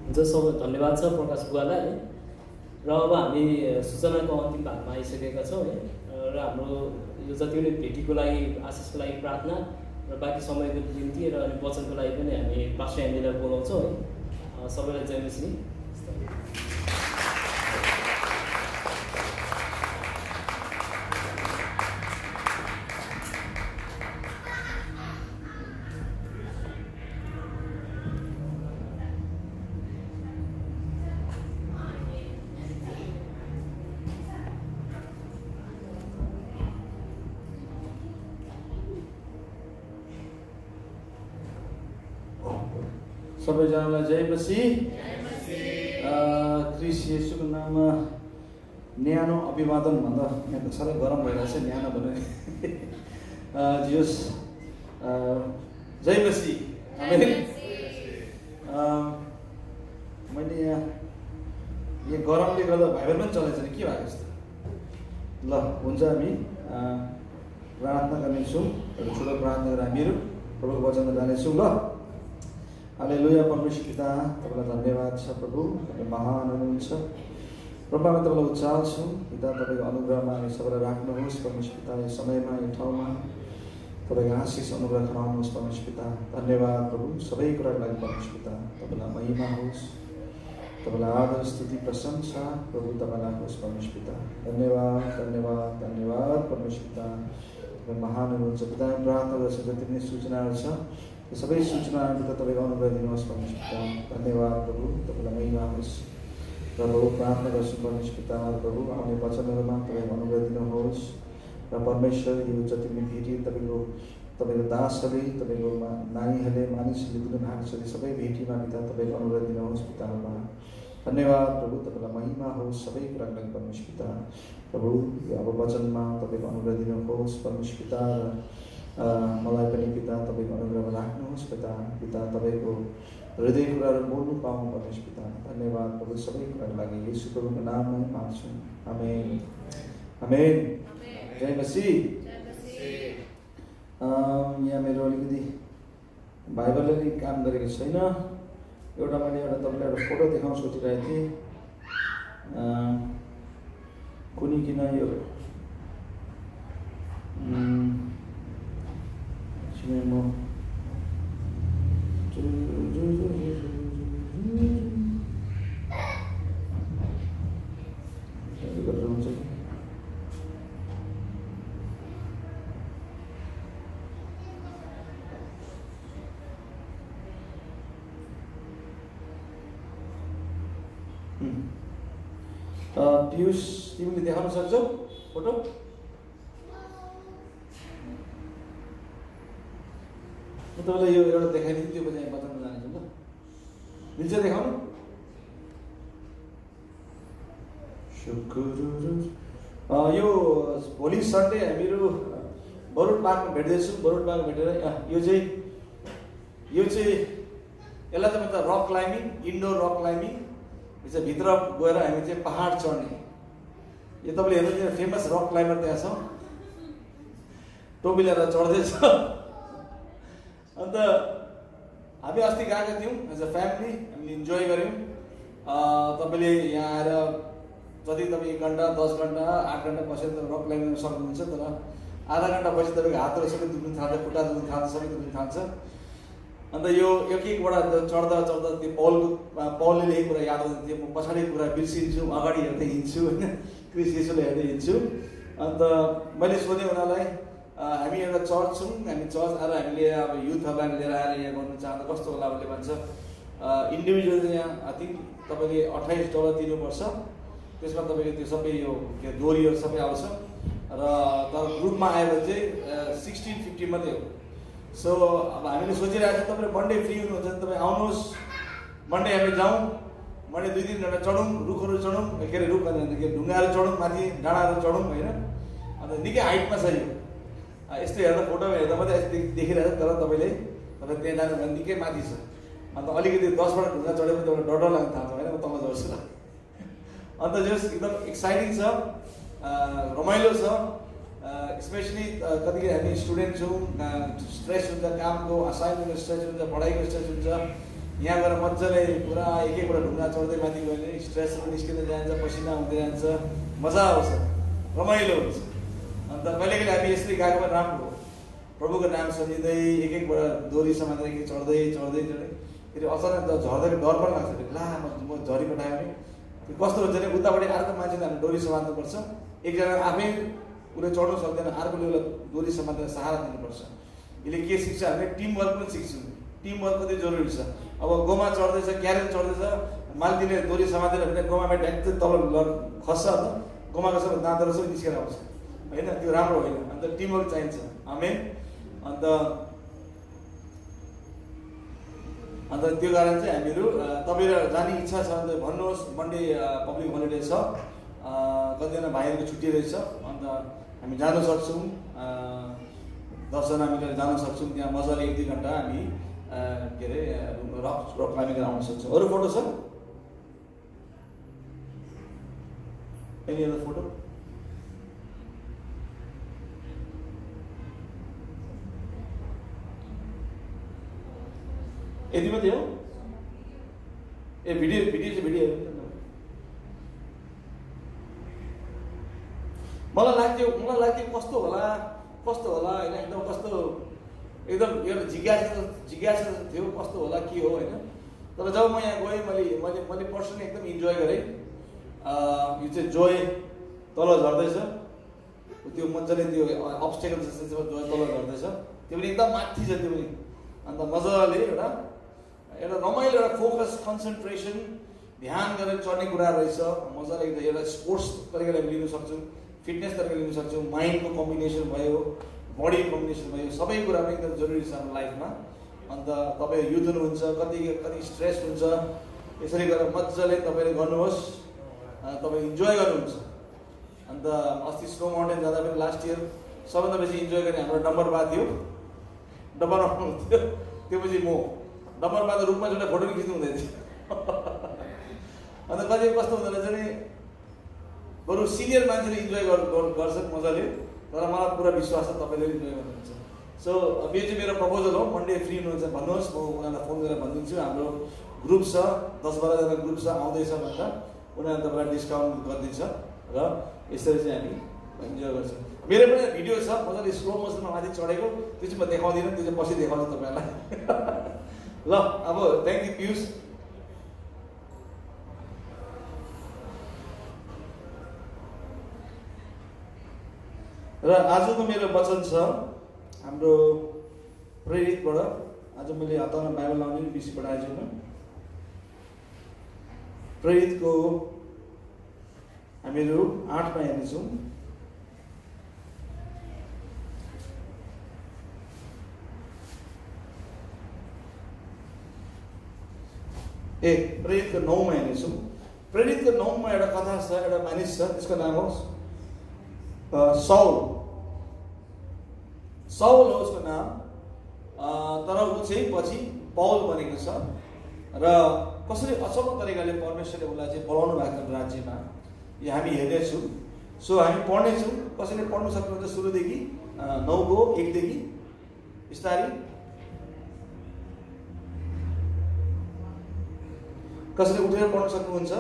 हुन्छ सबै धन्यवाद छ प्रकाश बुवालाई है। र अब हामी सूचनाको अन्तिम भागमा आइसकेका छौँ है। र हाम्रो यो जति पनि भेटीको लागि आशिषको लागि प्रार्थना र बाँकी समयको निम्ति र अनि वचनको लागि पनि हामी पास्टर एन्डीलाई बोलाउँछौँ है। सबैलाई जय मसीह। सबैजनालाई जय मसीह। क्रिस येशूको नाममा न्यानो अभिवादन भन्दा यहाँ त साह्रै गरम भइरहेछ न्यानो भने जियोस् जय मसीह। मैले यहाँ यो गरमले गर्दा भाइबर पनि चलेछ नि के भएको जस्तो। ल हुन्छ हामी प्रार्थना गर्नेछौँ। एउटा ठुलो प्रार्थना गरेर हामीहरू प्रभुको वचनमा जानेछौँ। ल हालेलुया। परमेश्वर पिता तपाईँलाई धन्यवाद छ प्रभु, तपाईँ महान हुनुहुन्छ प्रभु। हामी तपाईँलाई उचाल्छौँ पिता, तपाईँको अनुग्रहमा हामी सबैलाई राख्नुहोस् परमेश्वर पिता। यो समयमा यो ठाउँमा तपाईँको आशिष अनुग्रह गराउनुहोस् परमेश्वर पिता। धन्यवाद प्रभु सबै कुराको लागि परमेश्वर पिता। तपाईँलाई महिमा होस्, तपाईँलाई आदर स्तुति प्रशंसा प्रभु तपाईँलाई होस् परमेश्वर पिता। धन्यवाद धन्यवाद धन्यवाद परमेश्वर पिता, तपाईँ महान हुनुहुन्छ पिता। हामी प्रार्थना गर्छौँ जति पनि सूचनाहरू छ यो सबै सूचनाहरू त तपाईँको अनुग्रह दिनुहोस् परमेश्वर पिता। धन्यवाद प्रभु, तपाईँलाई महिमा होस्। र प्रभु प्रार्थना गर्छु परमेश्वर पिता प्रभु आउने वचनहरूमा तपाईँको अनुग्रह दिनुहोस्। र परमेश्वर यो जति पनि भेटी तपाईँको दासहरूले तपाईँको नानीहरूले मानिसहरूले दिनु भएको छ त्यो सबै भेटीमा पिता तपाईँको अनुग्रह दिनुहोस् पितामा। धन्यवाद प्रभु, तपाईँलाई महिमा होस् सबै कुराको लागि परमेश्वर पिता। प्रभु यो अब वचनमा तपाईँको अनुग्रह दिनुहोस् परमेश्वर पिता। मलाई पनि पिता तपाईँको अनुग्रहमा राख्नुहोस् पिता। पिता तपाईँको हृदय कुराहरू बोल्नु पाऊँ परमेश्वर पिता। धन्यवाद प्रभु सबै कुराको लागि येशू प्रभुको नाममै माग्छौँ। आमेन आमेन जय मसीह। यहाँ मेरो अलिकति भाइबरले नि काम गरेको छैन। एउटा मैले तपाईँलाई एउटा फोटो देखाउन सोचिरहेको थिएँ। कुनै किन यो पियुष तिमीले देखाउन सक्छौ फोटो? म तपाईँलाई यो एउटा देखाइदिन्छु, त्यो पछि बचाउन जानेछु ल। मिल्छ देखाउनु? यो भोलि सन्डे हामीहरू बरुड पार्कमा भेट्दैछौँ। बरुड पार्कमा भेटेर यो चाहिँ यसलाई चाहिँ मतलब rock climbing, indoor rock climbing. यो चाहिँ भित्र गएर हामी चाहिँ पहाड चढ्ने। यो तपाईँले हेर्नु फेमस रक क्लाइम्बर त्यहाँ छ, टोपी लिएर चढ्दैछ। अन्त हामी अस्ति गएका थियौँ एज अ फ्यामिली, हामीले इन्जोय गऱ्यौँ। तपाईँले यहाँ आएर जति तपाईँ 1 घन्टा 10 घन्टा 8 घन्टा बसेर तपाईँ रक क्लाइम्बिङ गर्न सक्नुहुन्छ। तर आधा घन्टा पछि तपाईँको हातहरू सबै दुख्नु थाल्छ, खुट्टा दुख्नु थाल्छ, सबै दुख्नु थाल्छ। अन्त यो एकबाट चढ्दा चढ्दा त्यो पौलले लेखेको कुरा याद आउँथ्यो। म पछाडिको कुरा बिर्सिन्छु, अगाडि हेर्दै हिँड्छु होइन, क्रिस येशूलाई हेर्दै हिँड्छु। अन्त मैले सोधेँ उनीहरूलाई हामी एउटा चर्च छौँ, हामी चर्च आएर हामीले अब युथहरूलाई लिएर आएर यहाँ गर्नु चाहँदा कस्तो होला उसले भन्छ। इन्डिभिजुअल चाहिँ यहाँ आई थिङ्क तपाईँले $28 तिर्नुपर्छ। त्यसमा तपाईँको त्यो सबै यो डोरीहरू सबै आउँछ। र तर ग्रुपमा आयो भने चाहिँ 1650 मात्रै हो। सो अब हामीले सोचिरहेको छौँ तपाईँले मन्डे फ्री हुनुहुन्छ भने तपाईँ आउनुहोस्, मन्डे हामी जाउँ, मन्डे 2-3 घन्टा चढौँ, रुखहरू चढौँ, के अरे रुख के ढुङ्गाहरू चढौँ, माथि डाँडाहरू चढौँ होइन। अन्त निकै हाइटमा छ यो। यस्तो हेर्दा फोटोमा हेर्दा मात्रै यस्तो देखिरहेको छ, तर तपाईँ त्यहाँ जानु भने निकै माथि छ। अन्त अलिकति 10बाट ढुङ्गा चढेपछि तपाईँलाई डर लाग्न थाल्छ होइन, म तल झर्छु ल। अन्त जस एकदम एक्साइटिङ छ, रमाइलो छ। स्पेसली कतिखेर हामी स्टुडेन्ट छौँ, स्ट्रेस हुन्छ, कामको असाइनमेन्टको स्ट्रेस हुन्छ, पढाइको स्ट्रेस हुन्छ। यहाँ गएर मजाले पुरा एक एकवटा ढुङ्गा चढ्दै माथि गयो भने स्ट्रेस निस्किँदै जान्छ, पसिना हुँदै जान्छ, मजा आउँछ, रमाइलो हुन्छ। अन्त कहिले कहिले हामी यसरी गएको पनि राम्रो हो, प्रभुको नाम सम्झिँदै एक एकवटा डोरी समातेर एक चढ्दै चढ्दै चढ्दै फेरि अचानक झर्दै डर पनि लाग्छ, ला म झरी पठायो भने कस्तो हुन्छ भने उतापट्टि अर्को मान्छेले हामी डोरी समात्नुपर्छ, एकजना आफै उसले चढ्नु सक्दैन, अर्कोले उसलाई डोरी समातेर सहारा दिनुपर्छ। यसले के सिक्छ हामीले टिमवर्क पनि सिक्छौँ, टिमवर्क कति जरुरी छ। अब गोमा चढ्दैछ, क्यारेट चढ्दैछ, मालतीले डोरी समातेर भने गोमामा ट्याक्कै तल खस्छ, अन्त गोमाको सबै दाँतहरू सबै निस्केर आउँछ होइन, त्यो राम्रो होइन। अन्त टिमवर्क चाहिन्छ, आमेन। अन्त त्यो कारण चाहिँ हामीहरू तपाईँहरू जाने इच्छा छ भने भन्नुहोस्, मन्डे पब्लिक होलिडे छ, कतिजना भाइहरूको छुट्टी रहेछ, अन्त हामी जान सक्छौँ, 10 जना मिलेर जान सक्छौँ, त्यहाँ मजाले 1-2 घन्टा हामी के अरे रक क्लाइम्बिङ गरेर आउन सक्छौँ। अरू फोटो छ? Any other photo? यति मात्रै हो? ए भिडियो मलाई लाग्थ्यो कस्तो होला होइन, एकदम कस्तो एकदम एउटा जिज्ञासा थियो कस्तो होला के हो होइन। तर जब म यहाँ गएँ मैले पर्सनली एकदम इन्जोय गरेँ। यो चाहिँ जोय तल झर्दैछ, त्यो मजाले त्यो अब्स्टेकल जस्तो जोय तल झर्दैछ, त्यो पनि एकदम माथि छ त्यो पनि। अन्त मजाले एउटा रमाइलो एउटा फोकस कन्सन्ट्रेसन ध्यान गरेर चढ्ने कुरा रहेछ। मजाले एउटा स्पोर्ट्स तरिकाले लिन सक्छौँ, फिटनेस तरिकाले लिन सक्छौँ, माइन्डको कम्बिनेसन भयो, बडी कम्बिनेसन भयो, सबै कुरा पनि एकदम जरुरी छ हाम्रो लाइफमा। अन्त तपाईँ युथ हुनुहुन्छ, कति स्ट्रेस हुन्छ, यसरी गरेर मजाले तपाईँले गर्नुहोस्, तपाईँ इन्जोय गर्नुहुन्छ। अन्त अस्ति स्नो माउन्टेन जाँदा पनि लास्ट इयर सबभन्दा बेसी इन्जोय गर्ने हाम्रो डम्बरमा थियो, डम्बरमा हुन्थ्यो, त्यो पछि म डम्बरमा त रुखमा जोड्दा फोटो पनि खिच्नु हुँदैन थियो। अन्त कति कस्तो हुँदो रहेछ नि, बरु सिनियर मान्छेले इन्जोय गर्छन् मजाले, तर मलाई पुरा विश्वास छ तपाईँले इन्जोय गर्नुहुन्छ। सो यो चाहिँ मेरो प्रपोजल हो, मन्डे फ्री हुनुहुन्छ भन्नुहोस्, म उनीहरूलाई फोन गरेर भनिदिन्छु। हाम्रो ग्रुप छ, 10-12 जना ग्रुप छ, आउँदैछ भनेर उनीहरूले तपाईँलाई डिस्काउन्ट गरिदिन्छ र यसरी चाहिँ हामी इन्जोय गर्छौँ। मेरो पनि भिडियो छ मजाले स्लो मोसनमा माथि चढेको, त्यो चाहिँ म देखाउँदिनँ, त्यो चाहिँ पछि देखाउँछु तपाईँलाई। ल अब थ्याङ्क यू पियुष। र आजको मेरो वचन छ हाम्रो प्रेरितबाट। आज मैले हतारमा बाइबल लाउने बिर्सी पठाएको छु। प्रेरितको हामीहरू 8 मा हेर्नेछौँ। प्रेरितको 9 मा हेर्नेछौँ। प्रेरितको 9 मा एउटा कथा छ, एउटा मानिस छ, त्यसको नाम हो साउल हो उसको नाम। तर ऊ चाहिँ पछि पौल बनेको छ र कसरी अचम्म तरिकाले परमेश्वरले उसलाई चाहिँ बोलाउनु भएको छ राज्यमा, यो हामी हेर्नेछौँ। सो हामी पढ्नेछौँ। कसैले पढ्नु सक्नुहुन्छ सुरुदेखि 9को 1 देखि बिस्तारै? कसैले उठेर पढ्न सक्नुहुन्छ?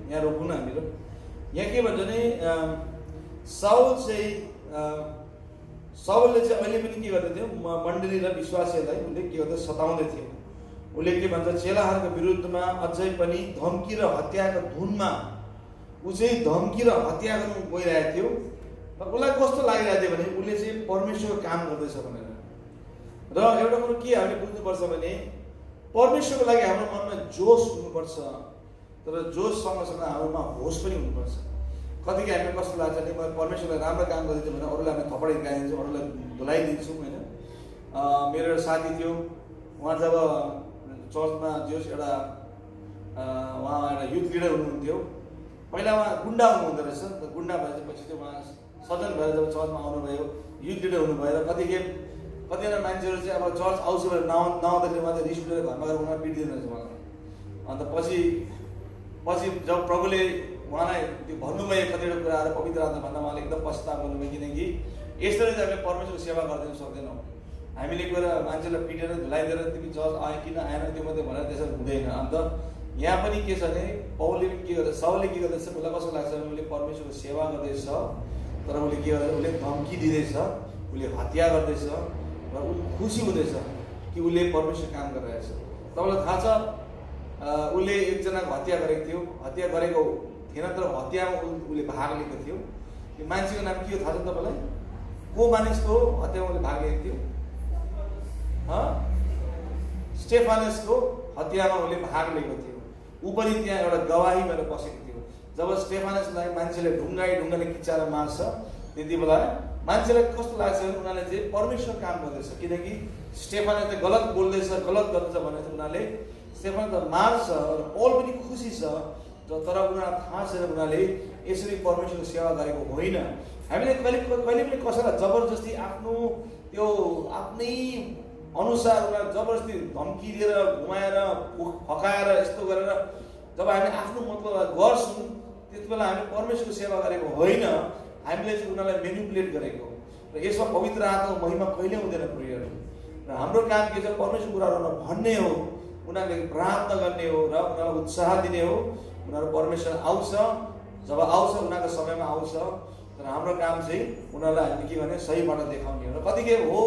यहाँ रोक्नु हामीहरू। यहाँ के भन्छ भने साउलले चाहिँ अहिले पनि के गर्दै थियो, मण्डली र विश्वासीहरूलाई उसले के गर्दै सताउँदै थियो। उसले के भन्छ, चेलाहरूको विरुद्धमा अझै पनि धम्की र हत्याको धुनमा ऊ चाहिँ धम्की र हत्या गर्नु गइरहेको थियो। र उसलाई कस्तो लागिरहेको थियो भने उसले चाहिँ परमेश्वरको काम गर्दैछ भनेर। र एउटा कुरो के हामीले बुझ्नुपर्छ भने परमेश्वरको लागि हाम्रो मनमा जोस हुनुपर्छ। तर जोसँग हाम्रोमा होस पनि हुनुपर्छ। कतिको हामीलाई कस्तो लाग्छ भने म परमेश्वरलाई राम्रो काम गरिदिन्छु भने अरूलाई हामी थपडी हिर्काइदिन्छु, अरूलाई धुलाइदिन्छु होइन। मेरो एउटा साथी थियो, उहाँ जब चर्चमा जोस् एउटा उहाँ एउटा युथ लिडर हुनुहुन्थ्यो। पहिला उहाँ गुन्डा हुनुहुँदो रहेछ, गुन्डा भएपछि पछि चाहिँ उहाँ सजन भएर जब चर्चमा आउनुभयो, युथ लिडर हुनुभयो र कतिजना मान्छेहरू चाहिँ अब चर्च आउँछ भनेर नआउँदाखेरि उहाँ चाहिँ रिस उठेर घरमा गएर उहाँ पिटिदिनु रहेछ उहाँलाई। अन्त पछि जब प्रभुले उहाँलाई त्यो भन्नुभयो कतिवटा कुराहरू पवित्र आत्मा भन्दा उहाँले एकदम पश्चाताप गर्नुभयो, किनकि यसरी चाहिँ हामीले परमेश्वरको सेवा गरिदिन सक्दैनौँ। हामीले गएर मान्छेलाई पिटेर धुलाइदिएर तिमी चर्च आयो किन आएन त्यो मात्रै भनेर त्यसरी हुँदैन। अन्त यहाँ पनि के छ भने पौलले पनि के गर्दैछ, साउलले के गर्दैछ, उसलाई कस्तो लाग्छ भने उसले परमेश्वरको सेवा गर्दैछ तर उसले के गर्दैछ, उसले धम्की दिँदैछ, उसले हत्या गर्दैछ र ऊ खुसी हुँदैछ कि उसले परमेश्वर काम गरिरहेछ। तपाईँलाई थाहा छ उसले एकजनाको हत्या गरेको थियो, हत्या गरेको थिएन तर हत्यामा उसले भाग लिएको थियो। त्यो मान्छेको नाम के हो थाहा छ तपाईँलाई? को मानिसको हत्यामा उसले भाग लिएको थियो? स्टेफानसको हत्यामा उसले भाग लिएको थियो। ऊ पनि त्यहाँ एउटा गवाही भएर बसेको थियो। जब स्टेफानसलाई मान्छेले ढुङ्गाले किच्चाएर मार्छ त्यति बेला मान्छेलाई कस्तो लाग्छ भने उनीहरूले चाहिँ परमेश्वर काम गर्दैछ, किनकि स्टेफानसले गलत बोल्दैछ, गलत गर्दैछ भने चाहिँ उनीहरूले स्टेफानस त मार्छ र पौल पनि खुसी छ, तर उनीहरूलाई थाहा छैन उनीहरूले यसरी परमेश्वरको सेवा गरेको होइन। हामीले कहिले पनि कसैलाई जबरजस्ती आफ्नै अनुसार उनीहरू जबरजस्ती धम्की दिएर घुमाएर फकाएर यस्तो गरेर जब हामी आफ्नो मतलब गर्छौँ त्यति बेला हामीले परमेश्वरको सेवा गरेको होइन, हामीले चाहिँ उनीहरूलाई मेनिपुलेट गरेको। र यसमा पवित्र आत्माको महिमा कहिले हुँदैन प्रियहरू। र हाम्रो काम के छ, परमेश्वर कुराहरू भन्ने हो, उनीहरूले प्रार्थना गर्ने हो र उनीहरूलाई उत्साह दिने हो। उनीहरू परमेश्वर आउँछ, जब आउँछ उनीहरूको समयमा आउँछ, तर हाम्रो काम चाहिँ उनीहरूलाई हामीले के भने सही बाटो देखाउने हो। र कतिखेर हो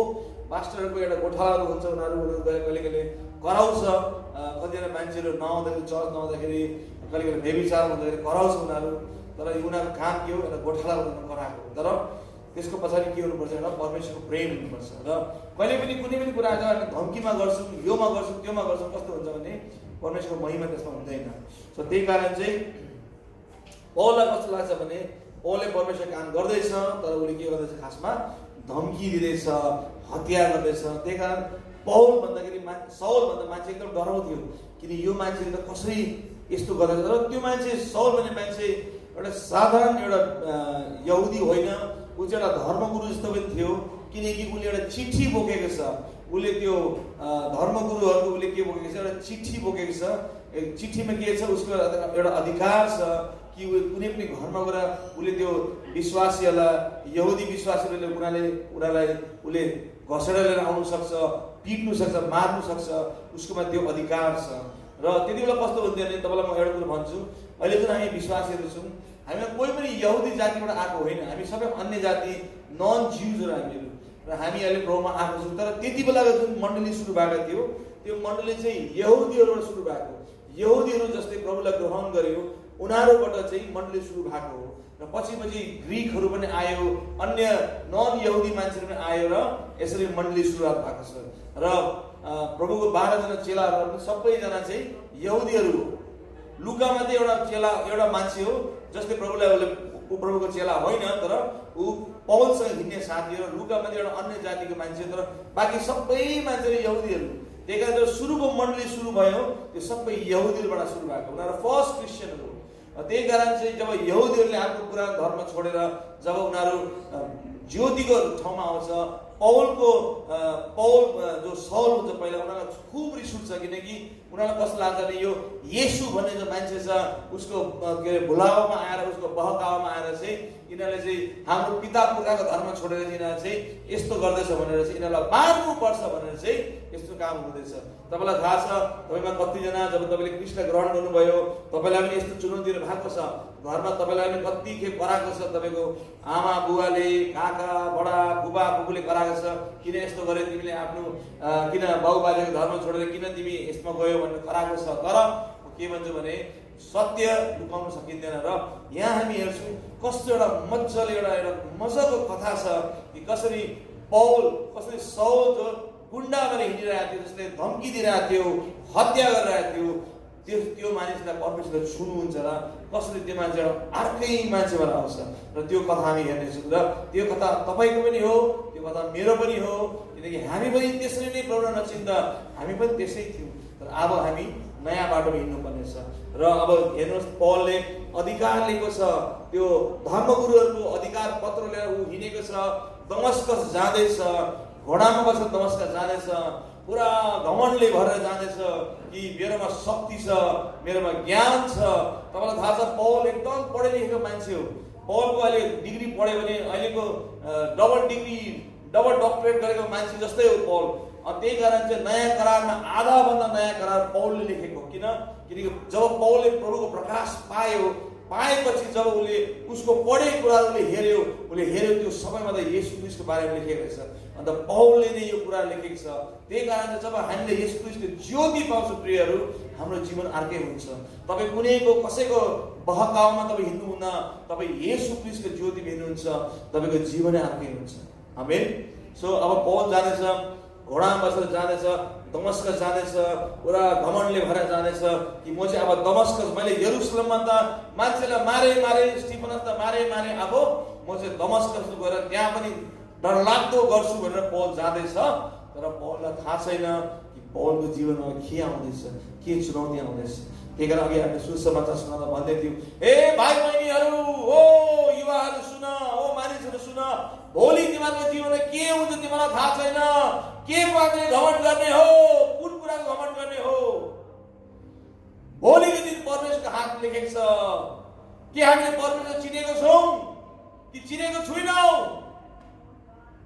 पास्टरहरूको एउटा गोठालाहरू हुन्छ, उनीहरू कहिले कराउँछ, कतिजना मान्छेहरू नआउँदाखेरि चर्च नआउँदाखेरि कहिले बेविचार हुँदाखेरि कराउँछ उनीहरू, तर उनीहरूको काम के हो, एउटा गोठालाहरू कराएको। तर त्यसको पछाडि के हुनुपर्छ, एउटा परमेश्वरको प्रेम हुनुपर्छ। र कहिले पनि कुनै पनि कुरा हामी धम्कीमा गर्छौँ, योमा गर्छौँ त्योमा गर्छौँ, कस्तो हुन्छ भने परमेश्वरको महिमा त्यसमा हुँदैन। सो त्यही कारण चाहिँ पौललाई कस्तो लाग्छ भने पौलले परमेश्वर काम गर्दैछ तर उसले के गर्दैछ, खासमा धम्की दिँदैछ, हत्या गर्दैछ। त्यही कारण पौल भन्दाखेरि साउल भन्दा मान्छे एकदम डराउँथ्यो, किन यो मान्छेले त कसरी यस्तो गर्दैछ। तर त्यो मान्छे साउल भन्ने मान्छे एउटा साधारण एउटा यहुदी होइन, ऊ चाहिँ एउटा धर्मगुरु जस्तो पनि थियो, किनकि उसले एउटा चिठी बोकेको छ। उसले त्यो धर्मगुरुहरूको उसले के बोकेको छ, एउटा चिठी बोकेको छ। चिठीमा के छ, उसको एउटा अधिकार छ कि कुनै पनि घरमा गएर उसले त्यो विश्वासीहरूलाई, यहुदी विश्वासीहरूले उनीहरूलाई उसले घसेर लिएर आउनु सक्छ, पिट्नु सक्छ, मार्नु सक्छ, उसकोमा त्यो अधिकार छ। र त्यति बेला कस्तो हुन्थ्यो भने तपाईँलाई म एउटा कुरो भन्छु, अहिले जुन हामी विश्वासीहरू छौँ, हामीमा कोही पनि यहुदी जातिबाट आएको होइन, हामी सबै अन्य जाति नन ज्युजहरू हामीहरू, र हामी अहिले प्रभुमा आएको छौँ। तर त्यति बेलाको जुन मण्डली सुरु भएको थियो त्यो मण्डली चाहिँ यहुदीहरूबाट सुरु भएको। यहुदीहरू जसले प्रभुलाई ग्रहण गर्यो उनीहरूबाट चाहिँ मण्डली सुरु भएको हो। र पछि ग्रिकहरू पनि आयो, अन्य नन यहुदी मान्छेहरू पनि आयो र यसरी मण्डली सुरुवात भएको छ। र प्रभुको 12 जना चेलाहरू सबैजना चाहिँ यहुदीहरू हो। लुकामा चाहिँ एउटा चेला, एउटा मान्छे हो जसले प्रभुको चेला होइन, तर ऊ पौलसँग हिँड्ने साथी हो। लुकामा चाहिँ एउटा अन्य जातिको मान्छे, तर बाँकी सबै मान्छेहरू यहुदीहरू। त्यही कारण जब सुरुको मण्डली सुरु भयो त्यो सबै यहुदीहरूबाट सुरु भएको, उनीहरू फर्स्ट क्रिस्चियनहरू। त्यही कारण चाहिँ जब यहुदीहरूले आफ्नो पुरानो धर्म छोडेर जब उनीहरू ज्योतिको ठाउँमा आउँछ, पौल जो साउल हुन्छ पहिला उनीहरूलाई खुब रिस उठ्छ, किनकि उनीहरूलाई कस्तो लाग्छ भने यो येशू भन्ने जो मान्छे छ उसको के अरे भुलावामा आएर, उसको बहकावामा आएर चाहिँ यिनीहरूले चाहिँ हाम्रो पिता पुर्खाको धर्म छोडेर यिनीहरू चाहिँ यस्तो गर्दैछ भनेर चाहिँ यिनीहरूलाई मार्नुपर्छ भनेर चाहिँ यस्तो काम हुँदैछ। तपाईँलाई थाहा छ, तपाईँमा कतिजना जब तपाईँले कृष्ण ग्रहण गर्नुभयो तपाईँलाई पनि यस्तो चुनौतीहरू भएको छ, घरमा तपाईँलाई पनि कति खेप कराएको छ, तपाईँको आमा बुवाले, काका बडा बुबा फुपूले कराएको छ, किन यस्तो गर्यो तिमीले, आफ्नो किन बाबुबाजेको धर्म छोडेर किन तिमी यसमा गयो भनेर कराएको छ। तर के भन्छु भने सत्य लुकाउन सकिँदैन। र यहाँ हामी हेर्छौँ कस्तो एउटा मजाले एउटा मजाको कथा छ कि कसरी पौल, कसरी साउल जो गुन्डा गरेर हिँडिरहेको थियो, जसले धम्की दिइरहेको थियो, हत्या गरिरहेको थियो, त्यो मानिसलाई परमेश्वरले छुनुहुन्छ र कसरी त्यो मान्छे अर्कै मान्छेबाट आउँछ र त्यो कथा हामी हेर्नेछौँ र त्यो कथा तपाईँको पनि हो, त्यो कथा मेरो पनि हो, किनकि हामी पनि त्यसरी नै प्रभुलाई नचिन्दा हामी पनि त्यसै थियौँ। तर अब हामी नयाँ बाटोमा हिँड्नुपर्ने छ र अब हेर्नुहोस् पौलले अधिकार लिएको छ, त्यो धर्मगुरुहरूको अधिकार पत्र लिएर ऊ हिँडेको छ, दमस्कस जाँदैछ, घोडामा बसेर दमस्कस जाँदैछ, पुरा घमण्डले भरेर जाँदैछ कि मेरोमा शक्ति छ, मेरोमा ज्ञान छ। तपाईँलाई थाहा छ पौल एकदम पढे लेखेको मान्छे हो। पौलको अहिले डिग्री पढ्यो भने अहिलेको डबल डिग्री डबल डक्टरेट गरेको मान्छे जस्तै हो पौल। त्यही कारण चाहिँ नयाँ करारमा आधाभन्दा नयाँ करार पौलले लेखेको। किनकि जब पौलले प्रभुको प्रकाश पाएपछि जब उसले उसको पढेको कुरा उसले हेऱ्यो त्यो सबैमा त येशू क्रिस्टको बारेमा लेखेको रहेछ। अन्त पौलले नै यो कुरा लेखेको छ। त्यही कारण चाहिँ जब हामीले येशू क्रिस्टको ज्योति पाउँछौँ प्रियहरू, हाम्रो जीवन अर्कै हुन्छ। तपाईँ कुनैको कसैको बहकाउमा तपाईँ हिँड्नुहुन्न, तपाईँ येशू क्रिस्टको ज्योतिमा हिँड्नुहुन्छ, तपाईँको जीवनै अर्कै हुन्छ। आमेन। सो अब पौल जाँदैछ, घोडामा बसेर जाँदैछ, दमस्कस जाँदैछ, पुरा घमण्डले भएर जाँदैछ कि म चाहिँ अब दमस्कस, मैले यरुशलेममा त मान्छेलाई मारे स्टिफनस त मारे अब म चाहिँ दमस्कस गएर त्यहाँ पनि डरलाग्दो गर्छु भनेर पौल जाँदैछ। तर पौललाई थाहा छैन कि पौलको जीवनमा के आउँदैछ, के चुनौती आउँदैछ। त्यही कारण अघि हामीले सुसमाचार सुनाउँदा भन्दै थियौँ, ए भाइ बहिनीहरू, ओ युवाहरू सुन, ओ मानिसहरू सुन, भोलि तिमीहरूको जीवनमा के हुन्छ तिमीलाई थाहा छैन। के बारेमा घमण्ड गर्ने हो, कुन कुराको घमण्ड गर्ने हो? भोलिको दिन परमेश्वरको हात लेखेको छ। के हामीले परमेश्वर चिनेको छौँ कि चिनेको छैनौँ?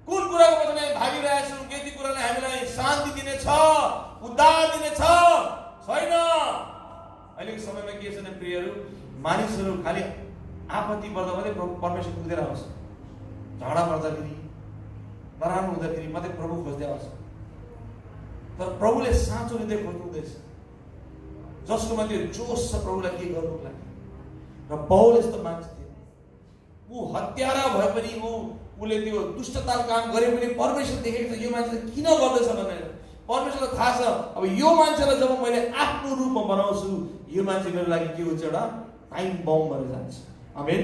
कुन कुराको पछि हामी भागिरहेका छौँ? के कुराले हामीलाई शान्ति दिनेछ, उद्धार दिनेछ? छैन। अहिलेको समयमा के छ भने प्रियहरू, मानिसहरू खालि आपत्ति पर्दा मात्रै परमेश्वर पुग्दै आउँछ। झगडा पर्दाखेरि, नराम्रो हुँदाखेरि मात्रै प्रभु खोज्दै आउँछ। तर प्रभुले साँचो हृदय खोज्नु हुँदैछ, जसकोमा त्यो जोस छ प्रभुलाई के गर्नुको लागि। र पौल यस्तो मान्छे थियो, ऊ हत्यारा भए पनि उसले त्यो दुष्टताको काम गरे पनि परमेश्वर देखेको छ यो मान्छे किन गर्दैछ भनेर। परमेश्वरलाई थाहा छ अब यो मान्छेलाई जब मैले आफ्नो रूपमा बनाउँछु, यो मान्छे मेरो लागि के हुन्छ, एउटा टाइम बम भएर जान्छ। आमेन।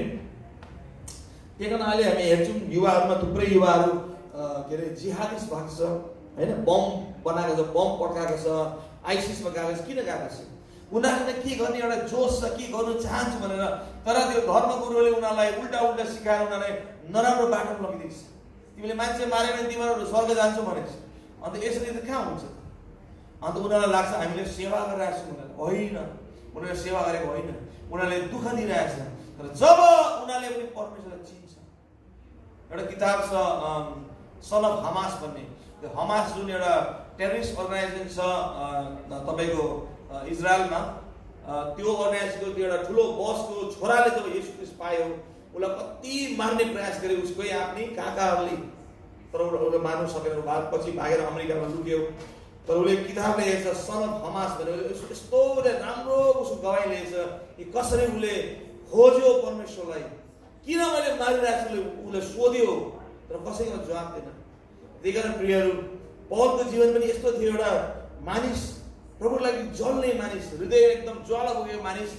त्यही कारण अहिले हामी हेर्छौँ युवाहरूमा थुप्रै युवाहरू के अरे जिहादिस भएको छ होइन, बम बनाएको छ, बम पड्काएको छ, आइसिसमा गएको छ। किन गएको छ? उनीहरूले के गर्ने एउटा जोस छ, के गर्नु चाहन्छु भनेर। तर त्यो धर्मगुरुहरूले उनीहरूलाई उल्टा सिकाएर उनीहरूलाई नराम्रो बाटोमा लगिदिन्छ। तिमीले मान्छे माऱ्यो भने तिमीहरू स्वर्ग जान्छौ भनेको छ। अन्त यसरी त कहाँ हुन्छ? अन्त उनीहरूलाई लाग्छ हामीले सेवा गरिरहेको छौँ भनेर। होइन, उनीहरूले सेवा गरेको होइन, उनीहरूले दुःख दिइरहेछ। तर जब उनीहरूले पनि परमेश्वरलाई चिन्छ, एउटा किताब छ सन अफ हमास भन्ने, त्यो हमास जुन एउटा टेररिस्ट अर्गनाइजेसन छ तपाईँको इजरायलमा, त्यो अर्गनाइजेसनको त्यो एउटा ठुलो बसको छोराले जब येशू ख्रीष्ट पायो, उसलाई कति मार्ने प्रयास गरे उसकै आफ्नै काकाहरूले। तर उसले मार्नु सकेन, पछि भागेर अमेरिकामा लुक्यो। तर उसले किताब लेखेको छ सन अफ हमास भनेर। यस्तो उसले राम्रो उसको गवाई लिएछ कि कसरी उसले खोज्यो परमेश्वरलाई, किन मैले मारिरहेको छु उसले सोध्यो, तर कसैको जवाब दिएन। त्यही कारण प्रियहरू, पौलको जीवन पनि यस्तो थियो, एउटा मानिस प्रभुको लागि जल्ने मानिस, हृदय एकदम ज्वाला बोकेको मानिस।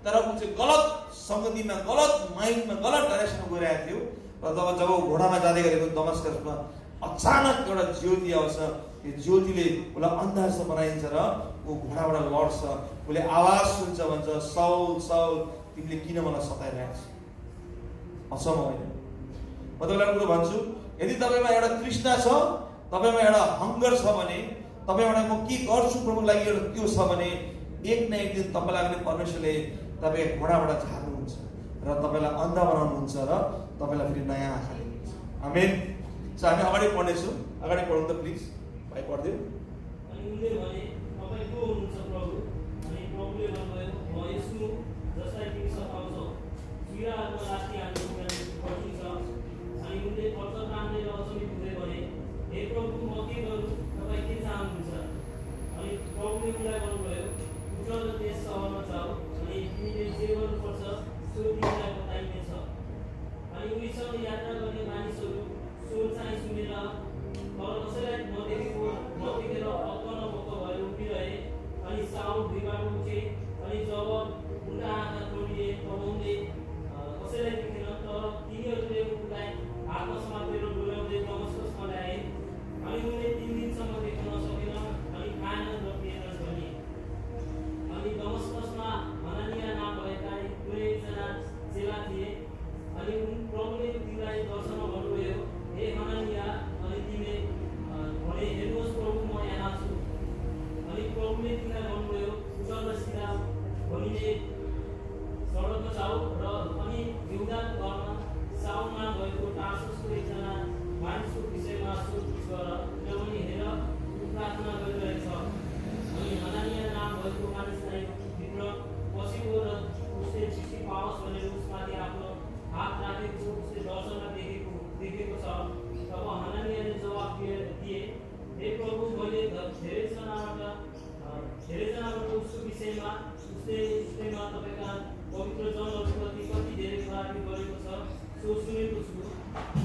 तर ऊ चाहिँ गलत सङ्गतिमा, गलत माइन्डमा, गलत डाइरेक्सनमा गइरहेको थियो। र जब घोडामा जाँदै गरेको दमस्कसमा अचानक एउटा ज्योति आउँछ। त्यो ज्योतिले उसलाई अन्धार बनाइन्छ र ऊ घोडाबाट लड्छ। उसले आवाज सुन्छ, भन्छ साउल साउल तिमीले किन मलाई सताइरहेको छ? अचम्म होइन? म तपाईँलाई कुरो भन्छु, यदि तपाईँमा एउटा तृष्णा छ, तपाईँमा एउटा हङ्गर छ भने, तपाईँबाट म के गर्छु प्रभुको लागि एउटा त्यो छ भने, एक न एक दिन तपाईँलाई पनि परमेश्वरले तपाईँ घोडाबाट झार्नुहुन्छ र तपाईँलाई अन्धा बनाउनुहुन्छ र तपाईँलाई फेरि नयाँ आँखा दिनुहुन्छ। आमेन। सो हामी अगाडि पढ्नेछौँ। अगाडि पढौँ त प्लिज, भाइ पढ्दियो। अनि उनले भने तपाईँ को हुनुहुन्छ प्रभु? अनि प्रभुले भन्नुभयो म येशू जसलाई तिमी सताउँछौ, किराहरूमा राति हाम्रो गर्छु छ। अनि उनले पत्र तान्दै र अचम्मित हुँदै भने हे प्रभु म के गरौँ, तपाईँ के चाहनुहुन्छ? अनि प्रभुले उनलाई भन्नुभयो उठ र त्यस सहरमा जाऊ, अनि तिमीले जे गर्नुपर्छ त्यो तिमीलाई बताइनेछ। अनि उनीसँग यात्रा गर्ने मानिसहरू स्वर चाहिँ सुनेर तर कसैलाई नदेखेको नदेखेर अक्क नभक्क भएर उभिरहे। अनि साउल भुइँबाट उठे, हे प्रभु मैले धेरैजनाबाट उसको विषयमा उसैमा तपाईँका पवित्र जनहरूप्रति कति धेरै खराबी गरेको छ सो सुनेको छु।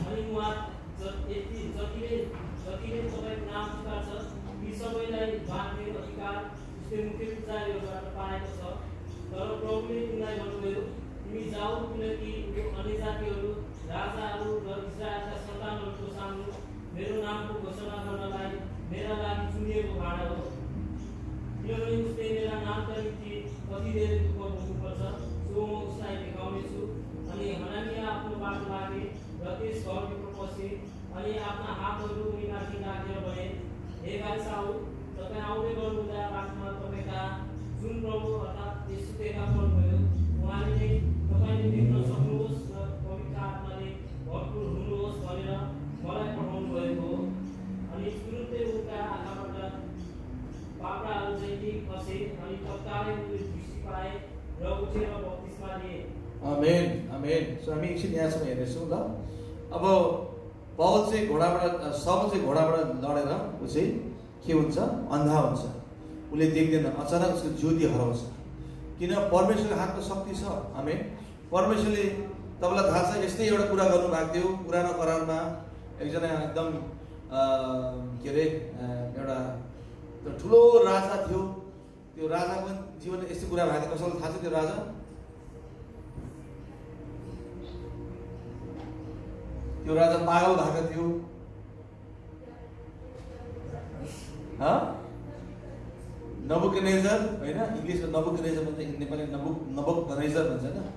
अनि उहाँ जतिले तपाईँको नाम पुकार्छ ती सबैलाई बाँध्ने अधिकार उसले मुख्य पुजारीहरूबाट पाएको छ। तर प्रभुले तिमीलाई भन्नुभयो, तिमी जाऊ, किनकि यो अन्य जातिहरू राजाहरू र इस्राएलका सन्तानहरूको सामु मेरो नामको घोषणा गर्नलाई मेरा लागि चुनिएको भाँडा हो। किनभने उसले मेरा नामका निम्ति कति धेरै दुःख भोग्नुपर्छ सो म उसलाई देखाउनेछु। अनि हनानिया आफ्नो बाटो लागे र त्यस घरभित्र पसे अनि आफ्ना हातहरू उनीमाथि राखेर भने, हे भाइ साउल, तपाईँ आउँदै गर्नुहुँदा बाटोमा तपाईँका जुन प्रभु अर्थात् यसो देखा पर्नुभयो उहाँले नै तपाईँले देख्न सक्नुहोस् र पवित्र आत्माले भरपुर हुनुहोस् भनेर मलाई पठाउनु भएको हो। अनि तुरुन्तै उनका आँखाबाट पापडाहरू जैती खसे अनि तत्कालै उनले दृष्टि पाए र उठेर बप्तिस्मा लिए। आमेन आमेन। सो हामी एकछिन यहाँसम्म हेर्नेछौँ ल। अब पावल चाहिँ साउल चाहिँ घोडाबाट लडेर ऊ चाहिँ के हुन्छ, अन्धा हुन्छ, उसले देख्दैन, अचानक उसको ज्योति हराउँछ। किन? परमेश्वरको हातमा शक्ति छ। आमेन। परमेश्वरले तपाईँलाई थाहा छ यस्तै एउटा कुरा गर्नुभएको थियो पुरानो करारमा। एकजना एकदम के अरे एउटा ठुलो राजा थियो। त्यो राजाको जीवनमा यस्तो कुरा भएको थियो। कसैलाई थाहा छ त्यो राजा? त्यो राजा पागल भएको थियो। नबुकनेजर होइन, इङ्ग्लिसमा नबुकनेजर भन्छ, नेपाली नबुकनेजर भन्छ होइन।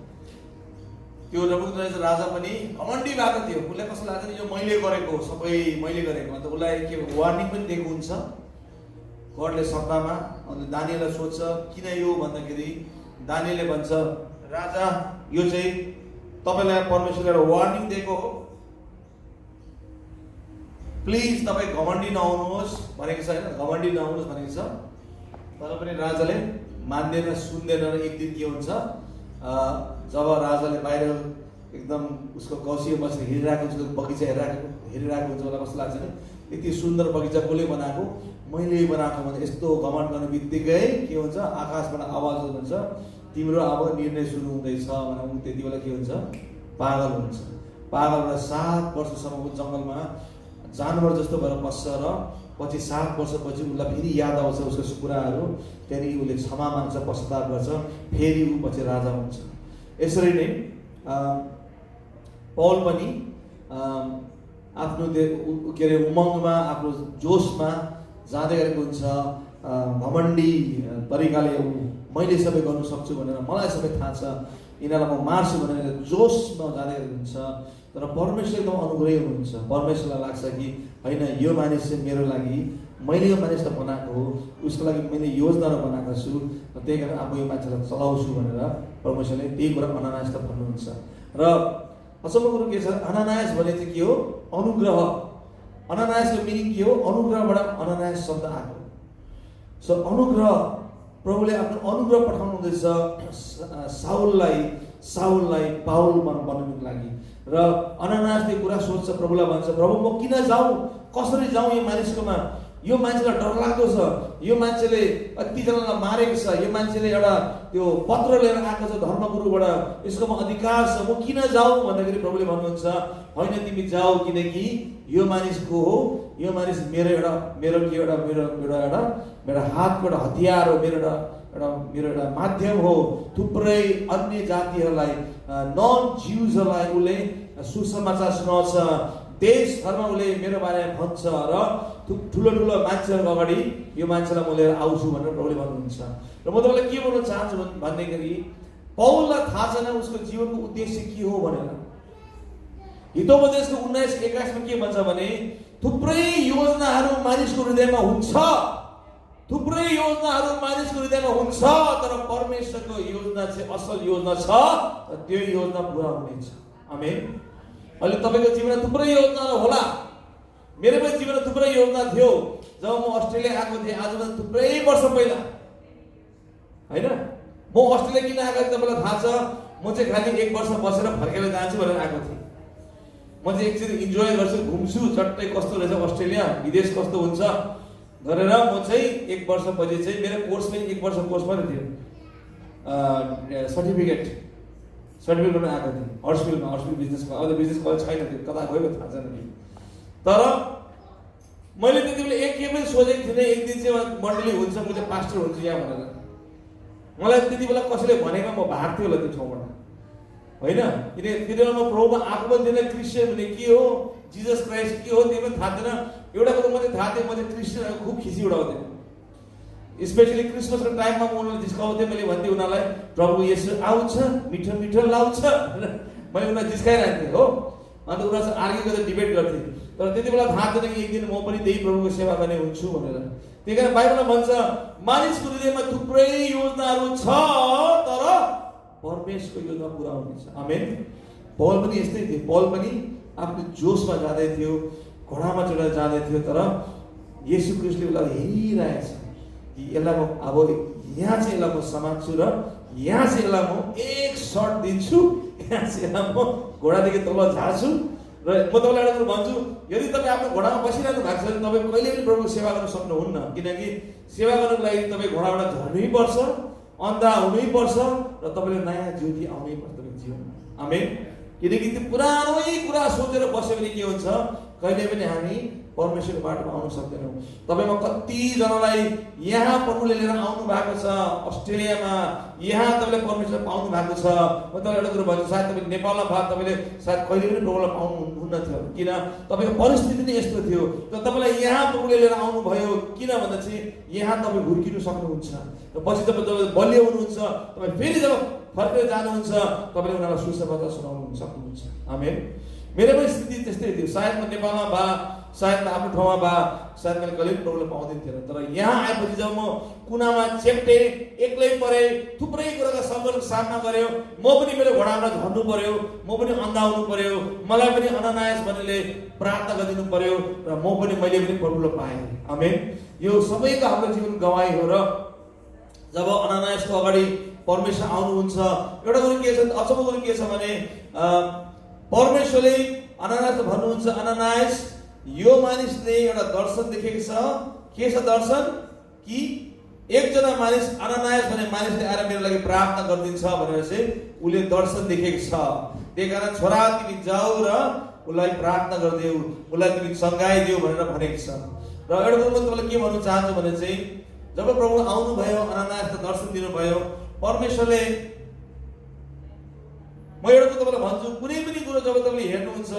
त्यो नबुकनेजर राजा पनि घमण्डी भएको थियो। उसलाई कस्तो लाग्छ यो मैले गरेको हो, सबै मैले गरेको। अन्त उसलाई के वार्निङ पनि दिएको हुन्छ गडले सपनामा। अन्त दानिएललाई सोध्छ किन यो भन्दाखेरि दानिएलले भन्छ, राजा यो चाहिँ तपाईँलाई परमेश्वरले एउटा वार्निङ दिएको हो, प्लिज तपाईँ घमण्डी नहुनुहोस् भनेको छ होइन, घमण्डी नहुनुहोस् भनेको छ। तर पनि राजाले मान्दैन, सुन्दैन। र एक दिन के हुन्छ, जब राजाले बाहिर एकदम उसको कौसीमा बसेर हिँडिरहेको हुन्छ, बगैँचा हेरिरहेको हुन्छ, उसलाई कस्तो लाग्छ भने यति सुन्दर बगैँचा कसले बनाएको, मैले बनाएको भने यस्तो घमण्ड गर्ने बित्तिकै के हुन्छ, आकाशबाट आवाज हुन्छ, तिम्रो अब निर्णय सुरु हुँदैछ भने ऊ त्यति बेला के हुन्छ, पागल हुन्छ। पागल भएर 7 वर्षसम्म जङ्गलमा जानवर जस्तो भएर बस्छ र पछि 7 वर्षपछि उसलाई फेरि याद आउँछ उसको कुराहरू। त्यहाँदेखि उसले क्षमा माग्छ, पश्चाताप गर्छ, फेरि ऊ पछि राजा हुन्छ। यसरी नै पौल पनि आफ्नो के अरे उमङ्गमा, आफ्नो जोसमा जाँदै गरेको हुन्छ। घमण्डी तरिकाले मैले सबै गर्नु सक्छु भनेर, मलाई सबै थाहा छ, यिनीहरूलाई म मार्छु भनेर जोसमा जाँदै गरेको हुन्छ। तर परमेश्वर एकदम अनुग्रही हुनुहुन्छ। परमेश्वरलाई लाग्छ कि होइन यो मानिस चाहिँ मेरो लागि, मैले यो मानिसलाई बनाएको हो, उसको लागि मैले योजनाहरू बनाएको छु र त्यही कारण अब यो मान्छेलाई चलाउँछु भनेर परमेश्वरले त्यही कुरा अनानासलाई भन्नुहुन्छ। र अचम्मको कुरो के छ, अनानास भने चाहिँ के हो, अनुग्रह। अनानासको मिनिङ के हो, अनुग्रहबाट अनानास शब्द आएको। सो अनुग्रह, प्रभुले आफ्नो अनुग्रह पठाउनु हुँदैछ साउललाई पाउल बनाउनुको लागि। र अनानासले कुरा सोध्छ, प्रभुलाई भन्छ, प्रभु म किन जाउँ, कसरी जाउँ यो मानिसकोमा, यो मान्छेलाई डरलाग्दो छ, यो मान्छेले यतिजनालाई मारेको छ, यो मान्छेले एउटा त्यो पत्र लिएर आएको छ धर्मगुरुबाट, यसकोमा अधिकार छ, म किन जाउँ भन्दाखेरि प्रभुले भन्नुहुन्छ, होइन तिमी जाऊ, किनकि यो मानिसको हो, यो मानिस मेरो हातको एउटा हतियार हो, मेरो एउटा माध्यम हो। थुप्रै अन्य जातिहरूलाई, नन ज्युजहरूलाई उसले सुसमाचार सुनाउँछ, देशभरमा उसले मेरो बारेमा भन्छ र ठुलो मान्छेहरूको अगाडि यो मान्छेलाई म लिएर आउँछु भनेर प्रभुले भन्नुहुन्छ। र म तपाईँलाई के भन्न चाहन्छु भन्दाखेरि पौललाई थाहा छैन उसको जीवनको उद्देश्य के हो भनेर। हितोपदेशको 19:21 के भन्छ भने थुप्रै योजनाहरू मानिसको हृदयमा हुन्छ, थुप्रै योजनाहरू मानिसको हृदयमा हुन्छ, तर परमेश्वरको योजना चाहिँ असल योजना छ र त्यो योजना पुरा हुनेछ। आमेन। अहिले तपाईँको जीवनमा थुप्रै योजनाहरू होला, मेरो पनि जीवनमा थुप्रै योजना थियो। जब म अस्ट्रेलिया आएको थिएँ आजभन्दा थुप्रै वर्ष पहिला होइन, म अस्ट्रेलिया किन आएको तपाईँलाई थाहा छ, म चाहिँ खालि 1 वर्ष बसेर फर्केर जान्छु भनेर आएको थिएँ। म म चाहिँ एकचोटि इन्जोय गर्छु, घुम्छु, चट्टै कस्तो रहेछ अस्ट्रेलिया, विदेश कस्तो हुन्छ गरेर म चाहिँ 1 वर्षपछि चाहिँ मेरो कोर्स पनि 1 वर्ष कोर्स मात्रै थियो, सर्टिफिकेट पनि आएको थियो हर्सफिल्ड बिजनेसमा। अब त बिजनेस कलेज छैन, त्यो कता गयो थाहा छैन। तर मैले त्यति बेला एक पनि सोचेको थिइनँ एक दिन चाहिँ मण्डली हुन्छ, म चाहिँ पास्टर हुन्छु यहाँ भनेर। मलाई त्यति बेला कसैले भनेको म भाग्थ्यो होला त्यो ठाउँबाट, होइन? किनकि त्यति बेला म प्रभुमा आएको पनि थिएन, क्रिस्चियन भने के हो, जिजस क्राइस्ट के हो त्यो पनि थाहा थिएन। एउटा कुरो मात्रै थाहा थियो, म चाहिँ क्रिस्चियनहरू खुब खिसी उडाउँथेँ। स्पेसली क्रिसमसको टाइममा म उनीहरूलाई जिस्काउँथेँ। मैले भन्थेँ उनीहरूलाई प्रभु येशू आउँछ, मिठो मिठो लाउँछ, मैले उनीहरूलाई जिस्काइरहेको थिएँ हो। अन्त उनीहरूसँग आर्ग्यु गरेर डिबेट गर्थेँ। तर त्यति बेला थाहा थिएन कि एक दिन म पनि त्यही प्रभुको सेवा गर्ने हुन्छु भनेर। त्यही कारण बाइबलमा भन्छ मानिसको हृदयमा थुप्रै योजनाहरू छ, तर परमेश्वरको योजना पुरा हुनेछ। आमेन। पौल पनि यस्तै थियो। पौल पनि आफ्नो जोसमा जाँदै थियो, घोडामा चढेर जाँदै थियो, तर येशू ख्रीष्टले उसलाई हेरिरहेछ कि यसलाई म अब यहाँ चाहिँ यसलाई म समात्छु र यहाँ चाहिँ यसलाई म एक सर्ट दिन्छु, यहाँ चाहिँ यसलाई म घोडादेखि तल झार्छु। र म तपाईँलाई एउटा कुरो भन्छु, यदि तपाईँ आफ्नो घोडामा बसिरहनु भएको छ भने तपाईँ कहिले पनि प्रभुको सेवा गर्न सक्नुहुन्न। किनकि सेवा गर्नको लागि तपाईँ घोडाबाट झर्नै पर्छ, अन्धा हुनै पर्छ र तपाईँले नयाँ ज्योति आउनै पर्छ तपाईँको जीवनमा। आमेन। किनकि त्यो पुरानै कुरा सोचेर बस्यो भने के हुन्छ, कहिले पनि हामी परमेश्वरको बाटोमा आउन सक्दैनौँ। तपाईँमा कतिजनालाई यहाँ प्रभुले लिएर आउनु भएको छ, अस्ट्रेलियामा यहाँ तपाईँले परमेश्वर पाउनु भएको छ। म तपाईँलाई एउटा कुरो भन्छु, सायद तपाईँ नेपालमा भए तपाईँले सायद कहिले पनि प्रभुलाई पाउनुहुन्न थियो, किन तपाईँको परिस्थिति नै यस्तो थियो। तर तपाईँलाई यहाँ प्रभुले लिएर आउनुभयो, किन भन्दा चाहिँ यहाँ तपाईँ हुर्किनु सक्नुहुन्छ र पछि तपाईँ जब बलियो हुनुहुन्छ, तपाईँ फेरि जब फर्केर जानुहुन्छ, तपाईँले उनीहरूलाई सुसमाचार सुनाउनु सक्नुहुन्छ। आमेन। मेरो पनि स्थिति त्यस्तै थियो। सायद म नेपालमा भए, सायद म आफ्नो ठाउँमा भए, सायद मैले कहिले पनि प्रभुलाई पाउँदैन थिएन। तर यहाँ आएपछि जब म कुनामा चेप्टे, एक्लै परेँ, थुप्रै कुराको सङ्घर्षको सामना गर्यो, म पनि मेरो घोडाबाट झर्नु पर्यो, म पनि अन्धा हुनु पर्यो, मलाई पनि अनानायस भन्नेले प्रार्थना गरिदिनु पर्यो र मैले पनि प्रभुलाई पाएँ। आमेन। यो सबैको हाम्रो जीवन गवाई हो। र जब अनानायसको अगाडि परमेश्वर आउनुहुन्छ, एउटा कुरो के छ, अचम्मको कुरो के छ भने परमेश्वरले अनानायस भन्नुहुन्छ, अनानायस यो मानिसले एउटा दर्शन देखेको छ। के छ दर्शन? कि एकजना मानिस, अनानायस भन्ने मानिसले आएर मेरो लागि प्रार्थना गरिदिन्छ भनेर चाहिँ उसले दर्शन देखेको छ। त्यही कारण छोरा तिमी जाऊ र उसलाई प्रार्थना गरिदेऊ, उसलाई तिमी सङ्घाइदेऊ भनेर भनेको छ। र एउटा कुरो म तपाईँलाई के भन्न चाहन्छु भने चाहिँ जब प्रभु आउनुभयो, अनानायसलाई दर्शन दिनुभयो, परमेश्वरले, म एउटा कुरो तपाईँलाई भन्छु, कुनै पनि कुरो जब तपाईँले हेर्नुहुन्छ,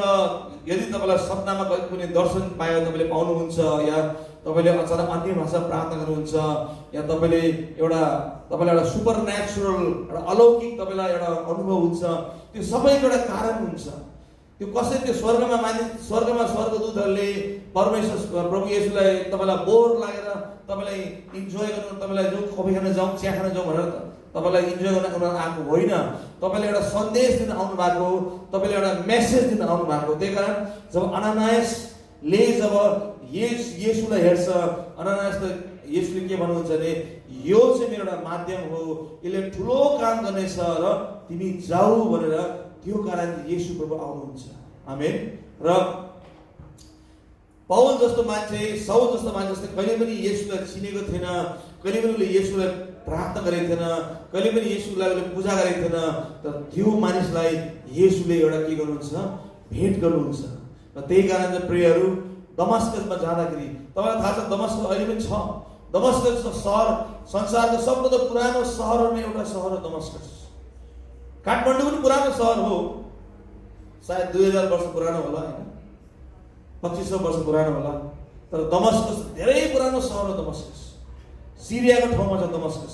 यदि तपाईँलाई सपनामा कुनै दर्शन पायो, तपाईँले पाउनुहुन्छ, या तपाईँले अचानक अन्य भाषा प्रार्थना गर्नुहुन्छ, या तपाईँलाई एउटा सुपर नेचुरल, एउटा अलौकिक तपाईँलाई एउटा अनुभव हुन्छ, त्यो सबैको एउटा कारण हुन्छ। त्यो कसै त्यो स्वर्गमा स्वर्गदूतहरूले परमेश्वर प्रभु येशूलाई तपाईँलाई बोर लागेर तपाईँलाई इन्जोय गर्नु, तपाईँलाई जो कफी खान जाउँ, चिया खान जाउँ भनेर तपाईँलाई इन्जोय गर्न उनीहरू आएको होइन। तपाईँले एउटा सन्देश दिन आउनु भएको, तपाईँले एउटा मेसेज दिन आउनु भएको। त्यही कारण जब अनानायसले जब येशूलाई हेर्छ, अनानायसले येशूले के भन्नुहुन्छ भने यो चाहिँ मेरो एउटा माध्यम हो, यसले ठुलो काम गर्नेछ र तिमी जाऊ भनेर, त्यो कारण येशू प्रभु आउनुहुन्छ। आमेन। र पौल जस्तो मान्छे, साउल जस्तो मान्छे जस्तै कहिले पनि येशूलाई चिनेको थिएन, कहिले पनि उसले येशूलाई प्रार्थना गरेको थिएन, कहिले पनि येशूलाई उसले पूजा गरेको थिएन। तर त्यो मानिसलाई येशूले एउटा के गर्नुहुन्छ, भेट गर्नुहुन्छ। र त्यही कारण चाहिँ प्रियहरू, दमस्कसमा जाँदाखेरि तपाईँलाई थाहा छ दमस्कस अहिले पनि छ। दमस्कस सहर संसारको सबभन्दा पुरानो सहरमा एउटा सहर हो दमस्कस। काठमाडौँ पनि पुरानो सहर हो, सायद 2000 वर्ष पुरानो होला, होइन 2500 वर्ष पुरानो होला। तर दमस्कस धेरै पुरानो सहर हो। दमस्कस सिरियाको ठाउँमा छ दमस्कस।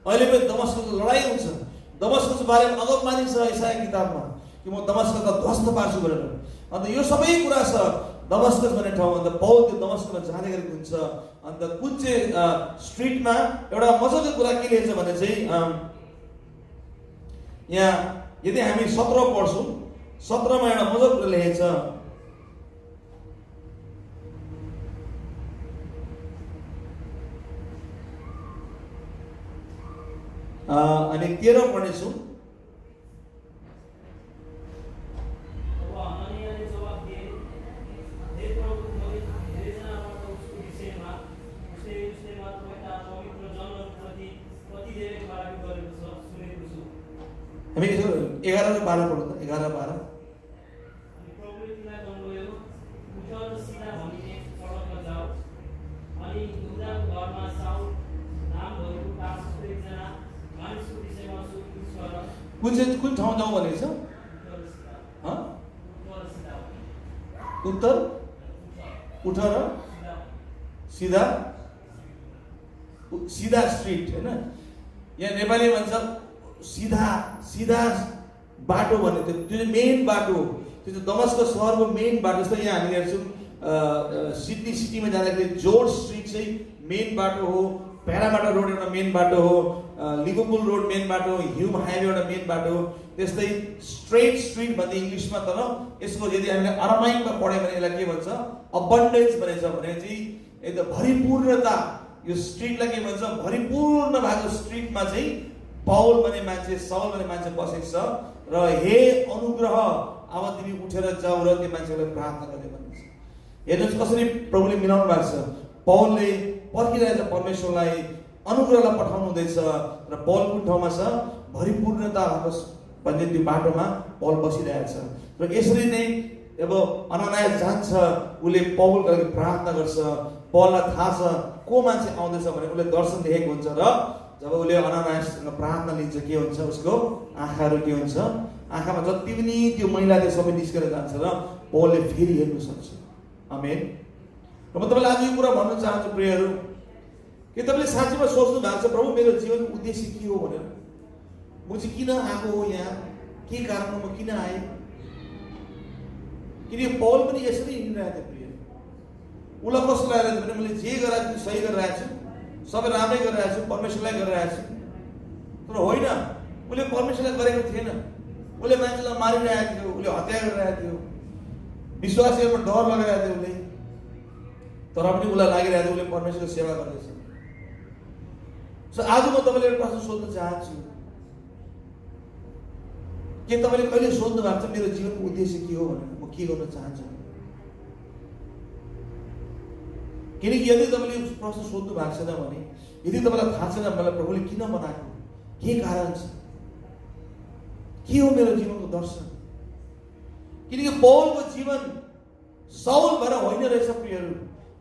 अहिले पनि दमस्कसको लडाइँ हुन्छ। दमस्कसको बारेमा अगमबानी छ इसाया किताबमा कि म दमस्कसलाई ध्वस्त पार्छु भनेर। अन्त यो सबै कुरा छ दमस्कस भन्ने ठाउँ। अन्त पौल त्यो दमस्कसमा जाँदै गरेको हुन्छ। अन्त कुन चाहिँ स्ट्रिटमा एउटा मजाको कुरा के लेख्छ भने चाहिँ यहाँ यदि हामी 17 पढ्छौँ, 17मा एउटा मजाको कुरा लेखेको छ। अनि 13 पढ्नेछौँ। हामी 11 र 12 पढौँ त 11 र 12 प्रभुले तिमीलाई भन्नुभयो उठ र सिधा भनिने सडकमा जाऊ अनि यहुदाको घरमा साउल नाम भएको दासको एकजना मानिसको विषयमा सोधपुछ गर कुन ठाउँ जाउँ भनेको छ उठ र सिधा उत्तर उठ र सिधा सिधा स्ट्रिट हैन यहाँ नेपाली भन्छ सिधा सिधा बाटो भन्ने त्यो चाहिँ मेन बाटो त्यो चाहिँ दमस्कस सहरको मेन बाटो जस्तो यहाँ हामी हेर्छौँ सिडनी सिटीमा जाँदाखेरि जोर्ज स्ट्रिट चाहिँ मेन बाटो हो प्यारामाटा रोड एउटा मेन बाटो हो लिभरपुल रोड मेन बाटो ह्युम हाइवे एउटा मेन बाटो हो त्यस्तै स्ट्रेट स्ट्रिट भन्ने इङ्ग्लिसमा तर यसको यदि हामीले अरामाइकमा पढ्यो भने यसलाई के भन्छ अबन्डेन्स भनेछ भने चाहिँ एकदम भरिपूर्णता यो स्ट्रिटलाई के भन्छ भरिपूर्ण भएको स्ट्रिटमा चाहिँ पौल भन्ने मान्छे साउल भन्ने मान्छे बसेको छ र हे अनुग्रह अब तिमी उठेर जाऊ र त्यो मान्छेलाई प्रार्थना गर्ने भन्नुहुन्छ हेर्नुहोस् कसरी प्रभुले मिलाउनु भएको छ पौलले पर्खिरहेछ परमेश्वरलाई अनुग्रहलाई पठाउनु हुँदैछ र पौल कुन ठाउँमा छ भरिपूर्णता भएको भन्ने त्यो बाटोमा पौल बसिरहेछ र यसरी नै अब अनानियास जान्छ उसले पौलको लागि प्रार्थना गर्छ पौललाई थाहा छ को मान्छे आउँदैछ भने उसले दर्शन देखेको हुन्छ र जब उसले अनानियाससँग प्रार्थना लिन्छ के हुन्छ उसको आँखाहरू के हुन्छ आँखामा जति पनि त्यो मैला त्यो सबै निस्केर जान्छ र पौलले फेरि हेर्न सक्छ आमेन र म तपाईँलाई आज यो कुरा भन्न चाहन्छु प्रियहरू के तपाईँले साँच्चीमा सोच्नु भएको छ प्रभु मेरो जीवनको उद्देश्य के हो भनेर म चाहिँ किन आएको हो यहाँ के कारणमा म किन आएँ किनकि पौल पनि यसरी हिँडिरहेको थियो प्रिय उसलाई कस्तो लागेको थियो भने मैले जे गरेको छु सही गरिरहेको छु सबै राम्रै गरिरहेको छु परमेश्वरलाई गरिरहेको छु तर होइन उसले परमेश्वरलाई गरेको थिएन उसले मान्छेलाई मारिरहेको थियो उसले हत्या गरिरहेको थियो विश्वासीहरूमा डर लगाइरहेको थियो उसले तर पनि उसलाई लागिरहेको थियो उसले परमेश्वरको सेवा गर्दैछ सो आज म तपाईँले एउटा प्रश्न सोध्न चाहन्छु के तपाईँले कहिले सोध्नु भएको छ मेरो जीवनको उद्देश्य के हो भनेर म के गर्न चाहन्छु किनकि यदि तपाईँले प्रश्न सोध्नु भएको छैन भने यदि तपाईँलाई थाहा छैन मलाई प्रभुले किन बनाएको के कारण छ के हो मेरो जीवनको दर्शन किनकि पौलको जीवन साउल भएर होइन रहेछ प्रियहरू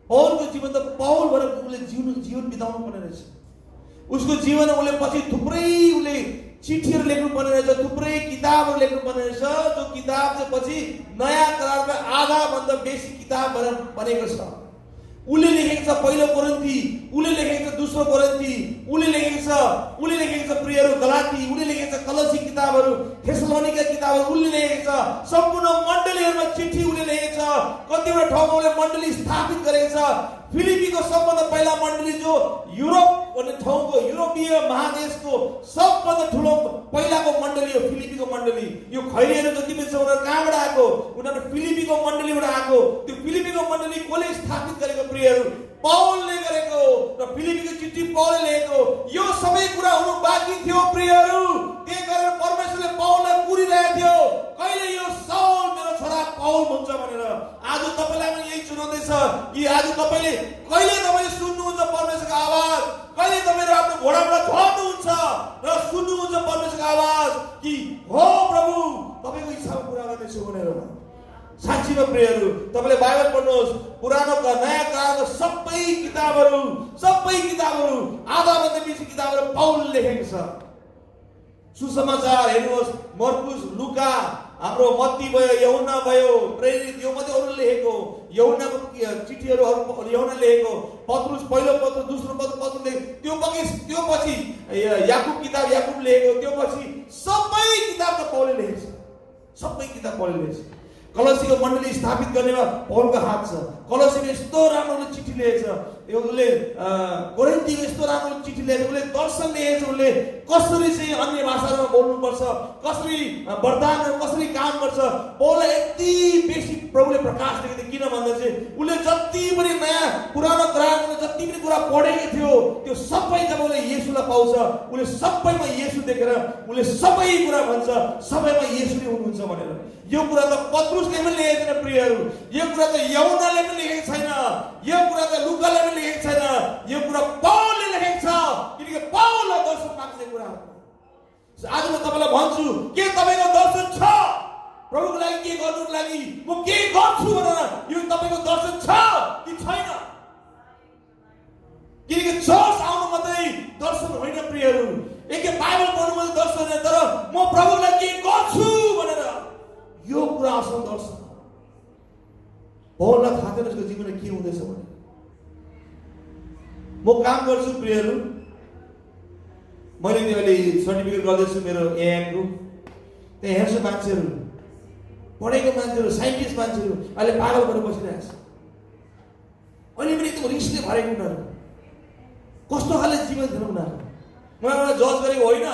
पौलको जीवन त पौल भएर उसले जीवन बिताउनु पर्ने रहेछ उसको जीवन उसले पछि थुप्रै उसले चिठीहरू लेख्नु पर्ने रहेछ थुप्रै किताबहरू लेख्नु पर्ने रहेछ जो किताब चाहिँ पछि नयाँ करारका आधाभन्दा बेसी किताब बनेको छ उसले लेखेको छ पहिलो कोरिन्थी उसले लेखेको छ दोस्रो कोरिन्थी उसले लेखेको छ प्रियहरू गलाती उसले लेखेको छ कलसी किताबहरू थेसलोनिका किताबहरू उसले लेखेको छ सम्पूर्ण मण्डलीहरूमा चिठी उसले लेखेको छ कतिवटा ठाउँमा उसले मण्डली स्थापित गरेको छ फिलिपीको सबभन्दा पहिला मण्डली जो युरोप भन्ने ठाउँको युरोपीय महादेशको सबभन्दा ठुलो पहिलाको मण्डली हो फिलिपीको मण्डली यो खैरीहरू जति पनि छ उनीहरू कहाँबाट आएको उनीहरू फिलिपीको मण्डलीबाट आएको त्यो फिलिपीको मण्डली कसले स्थापित गरेको प्रियहरू पौलले गरेको र फिलिपीको चिठी पौलले लेखेको यो सबै कुरा हुनु बाँकी थियो प्रियहरू त्यही कारण परमेश्वरले पौललाई पुरिरहेको थियो कहिले यो साउल मेरो छोरा पौल हुन्छ भनेर आज तपाईलाई पनि यही चुनाउँदैछ कि आज तपाईले कहिले तपाईले सुन्नुहुन्छ परमेश्वरको आवाज कहिले तपाईले आफ्नो घोडाबाट झर्नुहुन्छ र सुन्नुहुन्छ परमेश्वरको आवाज कि हो प्रभु तपाईको इच्छा पूरा गर्नेछु भनेर साँच्चीमा प्रियहरू तपाईले बाइबल पढ्नुहोस् पुरानो नयाँ करारको सबै किताबहरू आधाभन्दा बेसी किताबहरू पौलले लेखेको छ सुसमाचार हेर्नुहोस् मर्कुस लुका हाम्रो मत्ती भयो यूहन्ना भयो प्रेरित यो मात्रै अरूले लेखेको यूहन्नाको चिठीहरू यूहन्ना लेखेको पत्रुस पहिलो पत्र दोस्रो पत्र त्यो पछि याकुब किताब याकुब लेखेको त्यो पछि सबै किताब त पौलले लेखेको छ सबै किताब पौलले लेखेको छ कलसीको मण्डली स्थापित गर्नेमा पौलको हात छ कलसीको यस्तो राम्रो चिठी लेखेको छ उसले कोरिन्थीको यस्तो राम्रो चिठी लेखेको उसले दर्शन लेखेको छ उसले कसरी चाहिँ अन्य भाषामा बोल्नुपर्छ कसरी वरदानहरू कसरी काम गर्छ पौललाई यति बेसी प्रभुले प्रकाश दिएको थियो किन भन्दा चाहिँ उसले जति पनि नयाँ पुरानो करारमा जति पनि कुरा पढेको थियो त्यो सबै जब उसले येशूलाई पाउँछ उसले सबैमा येशू देखेर उसले सबै कुरा भन्छ सबैमा येशू नै हुनुहुन्छ भनेर यो कुरा त पत्रुसले पनि लेखेको छैन प्रियहरू यो कुरा त यूहन्नाले पनि लेखेको छैन यो कुरा त लुकाले पनि लेखेको छैन यो कुरा पौलले लेखेको छ किनकि पौलले दर्शन पाएको कुरा हो आज म तपाईँलाई भन्छु, के तपाईँको दर्शन छ? प्रभुको लागि के गर्नुको लागि म के गर्छु भनेर यो तपाईँको दर्शन छ कि छैन? किनकि चर्च आउनु मात्रै दर्शन होइन प्रियहरू, एक बाइबल पढ्नु मात्रै दर्शन होइन, तर म प्रभुलाई के गर्छु भनेर यो कुरा असल दर्शन। पौललाई थाहा थिएन उसको जीवनमा के हुँदैछ भने। म काम गर्छु प्रियहरू, मैले त्यो अहिले सर्टिफिकेट गर्दैछु मेरो एएमको। त्यहाँ हेर्छु मान्छेहरू, पढेको मान्छेहरू, साइन्टिस्ट मान्छेहरू अहिले पागल भएर बसिरहेको छ। अहिले पनि एकदम रिसले भरेको उनीहरू, कस्तो खाले जीवन थिएन उनीहरू। म एउटा जज गरेको होइन,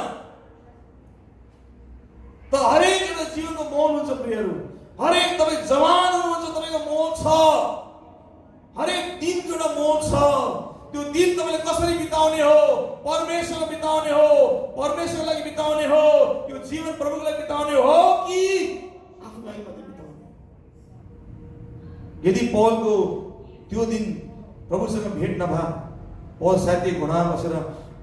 त हरेक एउटा जीवनको मोल हुन्छ प्रियहरू। हरेक तपाईँ जवान हुनुहुन्छ, तपाईँको मोल छ। हरेक दिनको एउटा मोल छ। त्यो दिन तपाईँले कसरी बिताउने हो? परमेश्वरलाई बिताउने हो, परमेश्वरको लागि बिताउने हो, त्यो जीवन प्रभुको लागि बिताउने हो कि आफ्नो लागि मात्रै बिताउने? यदि पौलको त्यो दिन प्रभुसँग भेट नभए, पौल सायद घोडामा बसेर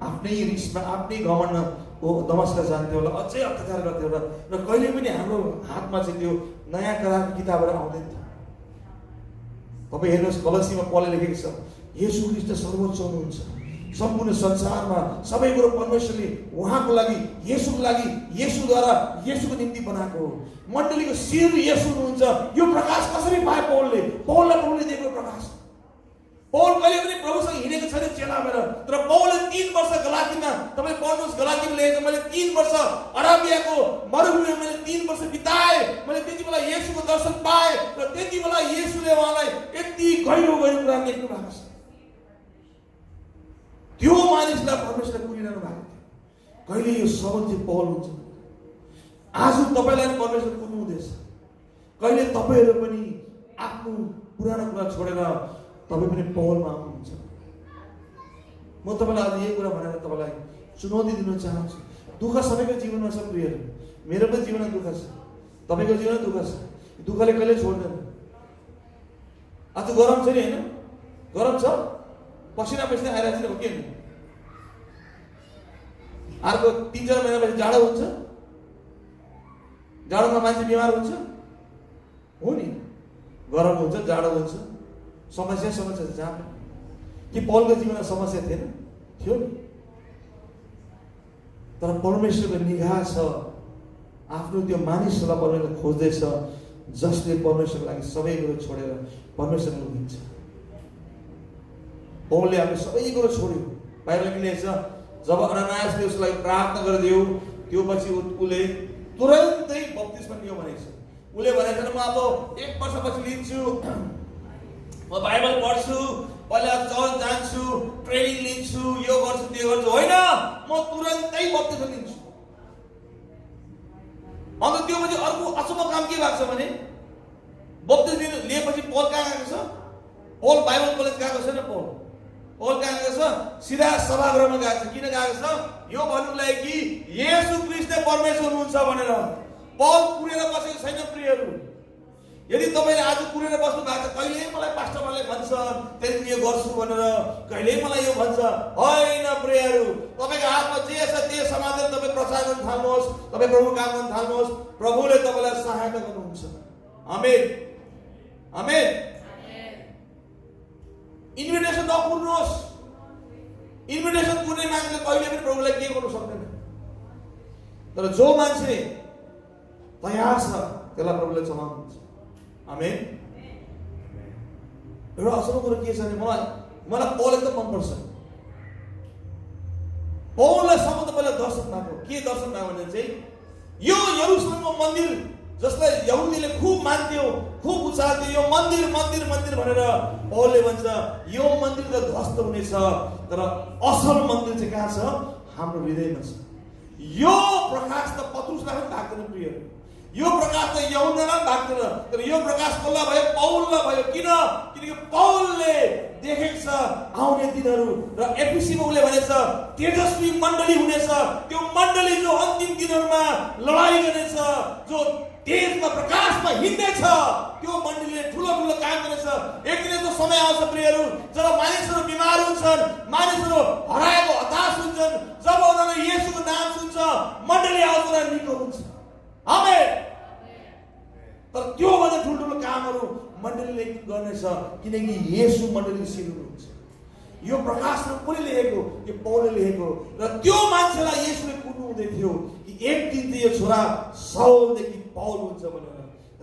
आफ्नै रिसमा, आफ्नै घमण्डमा दमस्कस जान्थ्यो होला, अझै अत्याचार गर्थ्यो होला। र कहिले पनि हाम्रो हातमा चाहिँ त्यो नयाँ करारको किताबहरू आउँदैन थियो। तपाईँ हेर्नुहोस्, कलसीमा पौलले लेखेको छ, येशू ख्रीष्ट सर्वोच्च हुनुहुन्छ, सम्पूर्ण संसारमा सबै कुरो परमेश्वरले उहाँको लागि, येशूको लागि, येशूद्वारा, येशूको निम्ति बनाएको हो। मण्डलीको शिर येशू हुनुहुन्छ। यो प्रकाश कसरी पाए पौलले? पौललाई प्रभुले दिएको प्रकाश। पौल कहिले पनि प्रभुसँग हिँडेको छैन चेला भएर, तर पौलले 3 वर्ष गलातीमा, तपाईँ पढ्नुहोस्, गलातीमा लेखेको, मैले 3 वर्ष अराबियाको मरुभूमिमा मैले 3 वर्ष बिताएँ। मैले त्यति बेला येशूको दर्शन पाएँ र त्यति बेला येशूले उहाँलाई यति गहिरो गहिरो कुरा लेख्नु भएको छ। त्यो मानिसलाई परमेश्वरले पुगिरहनु भएको थियो। कहिले यो सबल चाहिँ पौल हुन्छ। आज तपाईँलाई परमेश्वर पुग्नु हुँदैछ। कहिले तपाईँहरू पनि आफ्नो पुरानो कुरा छोडेर तपाईँ पनि पौलमा आउनुहुन्छ। म तपाईँलाई आज यही कुरा भनेर तपाईँलाई चुनौती दिन चाहन्छु। दुःख सबैको जीवनमा छ प्रियहरू, मेरो पनि जीवनमा दुःख छ, तपाईँको जीवनमा दुःख छ। दुःखले कहिले छोड्दैन। आज गरम छ नि, होइन? गरम छ, पसिना पसिना आइरहेको छ, हो कि होइन? अर्को 3-4 महिनापछि जाडो हुन्छ। जाडोमा मान्छे बिमार हुन्छ, हो नि? गरम हुन्छ, जाडो हुन्छ, समस्या समस्या छ। जहाँ कि पौलको जीवनमा समस्या थिएन? थियो नि। तर परमेश्वरको निगाह छ, आफ्नो त्यो मानिसहरूलाई परमेश्वर खोज्दैछ, जसले परमेश्वरको लागि सबै कुरो छोडेर परमेश्वरको दिन्छ। पौलले आफ्नो सबै कुरो छोड्यो। बाइबलमा लेखेको छ, जब अनानियासले उसलाई प्रार्थना गरिदियो, त्यो पछि उसले तुरन्तै बप्तिस्मा लियो भनेको छ। उसले भनेको छ, म अब 1 वर्षपछि लिन्छु, म बाइबल पढ्छु, पहिला चर्च जान्छु, ट्रेनिङ लिन्छु, यो गर्छु त्यो गर्छु। होइन, म तुरन्तै बप्तिस्मा लिन्छु। अन्त त्यो पछि अर्को अचम्म काम के भएको छ भने, बप्तिस्मा लिएपछि पौल कहाँ गएको छ? पौल बाइबल कलेज गएको छैन। पौल कहाँ गएको छ? सिधा सभागृहमा गएको छ। किन गएको छ? यो भन्नुको लागि कि येशू ख्रीष्ट परमेश्वर हुनुहुन्छ भनेर। पौल कुरेर बसेको छैन प्रियहरू। यदि तपाईँले आज कुरेर बस्नु भएको छ, कहिले मलाई पास्टरले भन्छ त्यही यो गर्छु भनेर, कहिले मलाई यो भन्छ, होइन प्रियहरू। तपाईँको हातमा जे छ त्यो समाधान तपाईँ प्रचार गर्न थाल्नुहोस्, तपाईँ प्रभु काम गर्न थाल्नुहोस्। प्रभुले तपाईँलाई सहायता गर्नुहुन्छ। आमेन, आमेन। इन्भिटेसन नकुर्नुहोस्। इन्भिटेसन कुर्ने मान्छेले कहिले पनि प्रभुलाई के गर्नु सक्दैन। तर जो मान्छे तयार छ त्यसलाई प्रभुले चलाउनुहुन्छ। आमेन। एउटा असल कुरो के छ भने, मलाई पौल एकदम मनपर्छ। पौललाई सम्बन्ध पहिला दर्शन भएको। के दर्शन भयो भने चाहिँ, यो यरुशलेमको मन्दिर जसलाई यहुदीले खुब मान्थ्यो, खुब उचाल्थ्यो, यो मन्दिर मन्दिर मन्दिर भनेर पौलले भन्छ, यो मन्दिर त ध्वस्त हुनेछ, तर असल मन्दिर चाहिँ कहाँ छ? हाम्रो हृदयमा छ। यो प्रकाश त पत्रुसलाई पनि भाग्दैन प्रिय, यो प्रकाश त यहुन्नालाई पनि भाग्दैन, तर यो प्रकाश कसलाई भयो? पौललाई भयो। किनकि पौलले देखेको छ आउने दिनहरू, र एफिसीमा उसले भनेछ तेजस्वी मण्डली हुनेछ। त्यो मण्डली जो अन्तिम दिनहरूमा लडाई गर्नेछ, जो तेजमा प्रकाशमा हिँड्नेछ, त्यो मण्डलीले ठुलो ठुलो काम गर्नेछ। एक दिन यस्तो समय आउँछ प्रियहरू, जब मानिसहरू बिमार हुन्छन्, मानिसहरू हराएको हताश हुन्छन्, जब उनीहरूले येशूको नाम सुन्छ, मण्डली आउँछ र निको हुन्छ। आमेन। तर त्योभन्दा ठुल्ठुलो कामहरू मण्डलीले गर्नेछ, किनकि येशू मण्डली शिर हुनुहुन्छ। यो प्रकाशमा कसले लेखेको? यो पौलले लेखेको। र त्यो मान्छेलाई येशूले कुर्नु हुँदै थियो कि एक दिन चाहिँ यो छोरा साउलदेखि पौल हुन्छ भनेर।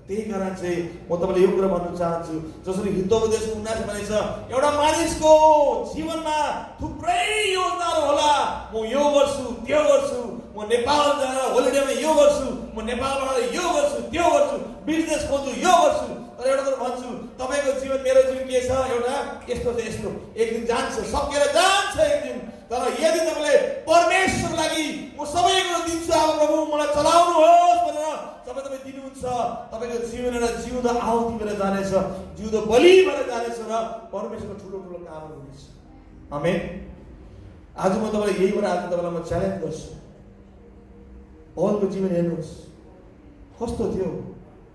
त्यही कारण चाहिँ म तपाईँलाई यो कुरा भन्न चाहन्छु, जसरी हितोपदेशको 19 भनेछ, एउटा मानिसको जीवनमा थुप्रै योजनाहरू होला। म यो गर्छु, त्यो गर्छु, म नेपाल जाएर होलिडेमा यो गर्छु, म नेपालबाट यो गर्छु, त्यो गर्छु, बिजनेस खोज्छु, यो गर्छु। तर एउटा कुरा भन्छु, तपाईँको जीवन मेरो जीवन के छ? एउटा यस्तो छ, यस्तो एक दिन जान्छ, सकेर जान्छ एक दिन। तर यदि तपाईँले परमेश्वरको लागि म सबै कुरो दिन्छु, अब प्रभु मलाई चलाउनुहोस् भनेर तपाईँ दिनुहुन्छ, तपाईँको जीवन एउटा जिउँदो आहुति भएर जानेछ, जिउँदो बलि भएर जानेछ र परमेश्वरको ठुलो ठुलो कामहरू हुनेछ। आमेन। आज म तपाईँलाई यही भएर आज तपाईँलाई म च्यालेन्ज गर्छु। पौलको जीवन हेर्नुहोस् कस्तो थियो,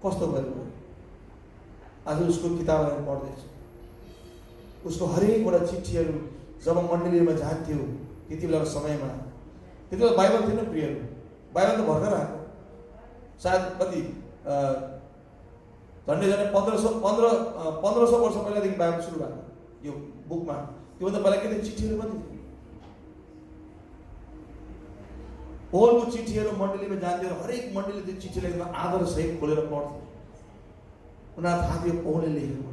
कस्तो गर्नु। आज उसको किताबहरू पढ्दैछु, उसको हरेकवटा चिठीहरू जब मण्डलीमा जान्थ्यो त्यति बेलाको समयमा, त्यति बेला बाइबल थिएन प्रियहरू, बाइबल त भर्खर आएको, सायद कति झन्डै 1500 वर्ष पहिलादेखि बाइबल सुरु भएको यो बुकमा। त्योभन्दा पहिला के थियो? चिठीहरू मात्रै थियो। पौलको चिठीहरू मण्डलीमा जान्थ्यो, हरेक मण्डलीले त्यो चिठीलाई एकदम आदरसहित खोलेर पढ्थ्यो। उनीहरू थाहा थियो पौलले लेखेको।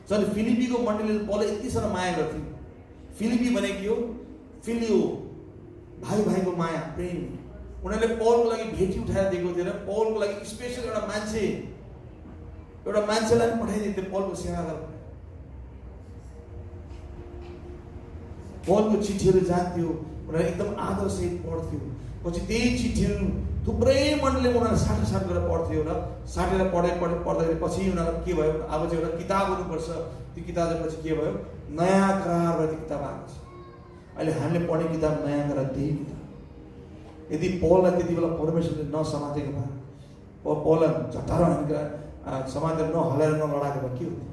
जब फिलिपीको मण्डलीले पौलले यति साह्रो माया गर्थ्यो। फिलिपी भनेको के हो? फिलियो, भाइ भाइको माया, प्रेम। उनीहरूले पौलको लागि भेटी उठाएर दिएको थियो र पौलको लागि स्पेसल एउटा मान्छेलाई पनि पठाइदिएको थियो पौलको सेवा गर्न। पौलको चिठीहरू जान्थ्यो, उनीहरू एकदम आदरसहित पढ्थ्यो। पछि त्यही चिठीहरू थुप्रै मण्डलीमा उनीहरूले साट गरेर पढ्थ्यो र साटेर पढ्दाखेरि पछि उनीहरू के भयो? अब चाहिँ एउटा किताब हुनुपर्छ। त्यो किताब पछि के भयो? नयाँ करारबाट त्यो किताब आएको छ। अहिले हामीले पढ्ने किताब नयाँ करार त्यही किताब। यदि पौललाई त्यति बेला परमेश्वरले नसमातेको भए, पौललाई झटारो समातेर नहलाएर नलडाएको भए के हुन्थ्यो?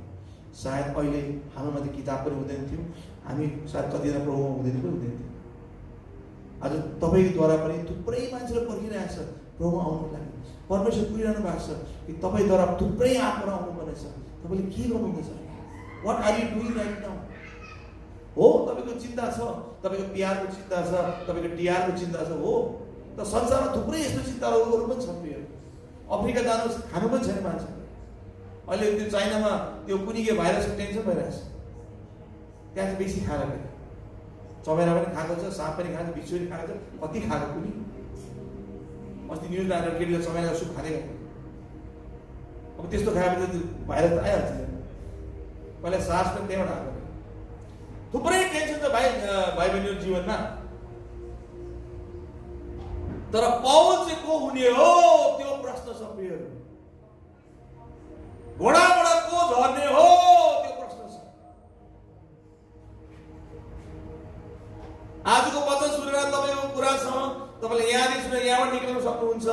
सायद अहिले हाम्रोमा त्यो किताब पनि हुँदैन थियो, हामी सायद कतिजना प्रभुमा हुँदैन थियो। आज तपाईँद्वारा पनि थुप्रै मान्छेले पर्खिरहेको छ प्रभुमा आउनुको लागि। परमेश्वर कुरिरहनु भएको छ कि तपाईँद्वारा थुप्रै आत्माहरू आउनुपर्नेछ। तपाईँले के गर्नुहुँदैछ? What are you doing right now? हो, तपाईँको चिन्ता छ, तपाईँको पिआरको चिन्ता छ, तपाईँको टिआरको चिन्ता छ। हो, तर संसारमा थुप्रै यस्तो चिन्ताहरू पनि छन्। अफ्रिका जानुहोस्, खानु पनि छैन मान्छे। अहिले त्यो चाइनामा त्यो कुनै के भाइरसको टेन्सन भइरहेछ। त्यहाँ चाहिँ बेसी खाएर गयो, चमेरा पनि खाएको छ, साँप पनि खाएको छ, बिच्छू पनि खाएको छ, कति खाएको कुनै। अस्ति न्युजमा आएर केटीले चमेराको सुप खाँदै गयो। अब त्यस्तो खाएपछि भाइरस त आइहाल्छ। पहिला सास पनि त्यहीबाट आएको। थुप्रै टेन्सन छ भाइ बहिनीको जीवनमा। तर पौल चाहिँ को हुने हो त्यो प्रश्न छ प्रियहरू। घोडाबाट को झर्ने हो त्यो प्रश्न छ। आजको वचन सुनेर तपाईँको कुरासँग तपाईँले यहाँदेखि सुनेर यहाँबाट निक्लिन सक्नुहुन्छ,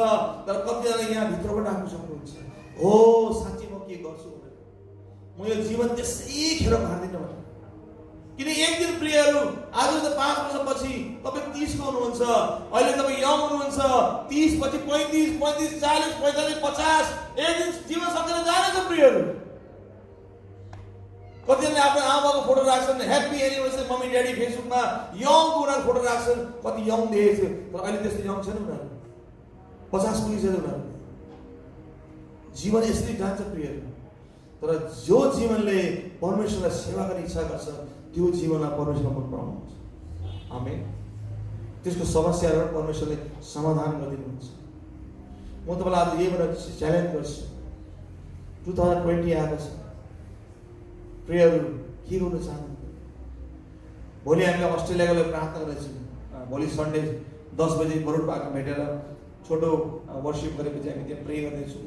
तर कतिजना यहाँ भित्रबाट राख्न सक्नुहुन्छ। हो, साँच्चै म के गर्छु भनेर, म यो जीवन त्यसै खेर पार्दिनँ भनेर। किन एक दिन प्रियहरू, आज त 5 वर्षपछि तपाईँ 30 को हुनुहुन्छ, अहिले तपाईँ यङ हुनुहुन्छ, 30 पछि 35, 40, 45, 50, एक दिन जीवन सकेर जानेछ प्रियहरू। कतिजनाले आफ्नो आमाको फोटो राख्छन्, ह्याप्पी एनिभर्सरी मम्मी ड्याडी फेसबुकमा यङको उनीहरू फोटो राख्छन्, कति यङ देखेको थियो। तर अहिले त्यस्तो यङ छैन उनीहरू, 50 पुगिसक्यो उनीहरू। जीवन यसरी जान्छ प्रियहरू। तर जो जीवनले परमेश्वरलाई सेवा गर्ने इच्छा गर्छ त्यो जीवनलाई परमेश्वरले मन पराउनुहुन्छ। आमेन। त्यसको समस्याहरू परमेश्वरले समाधान गरिदिनुहुन्छ। म तपाईँलाई आज यही भनेर च्यालेन्ज गर्छु। 2020 आएको छ प्रियहरू, के गर्नु चाहनुहुन्छ? भोलि हामीले अस्ट्रेलियाको लागि प्रार्थना गर्दैछौँ। भोलि सन्डे 10 बजे बरुड पार्कमा भेटेर छोटो वर्शिप गरेपछि हामी त्यहाँ प्रे गर्दैछौँ।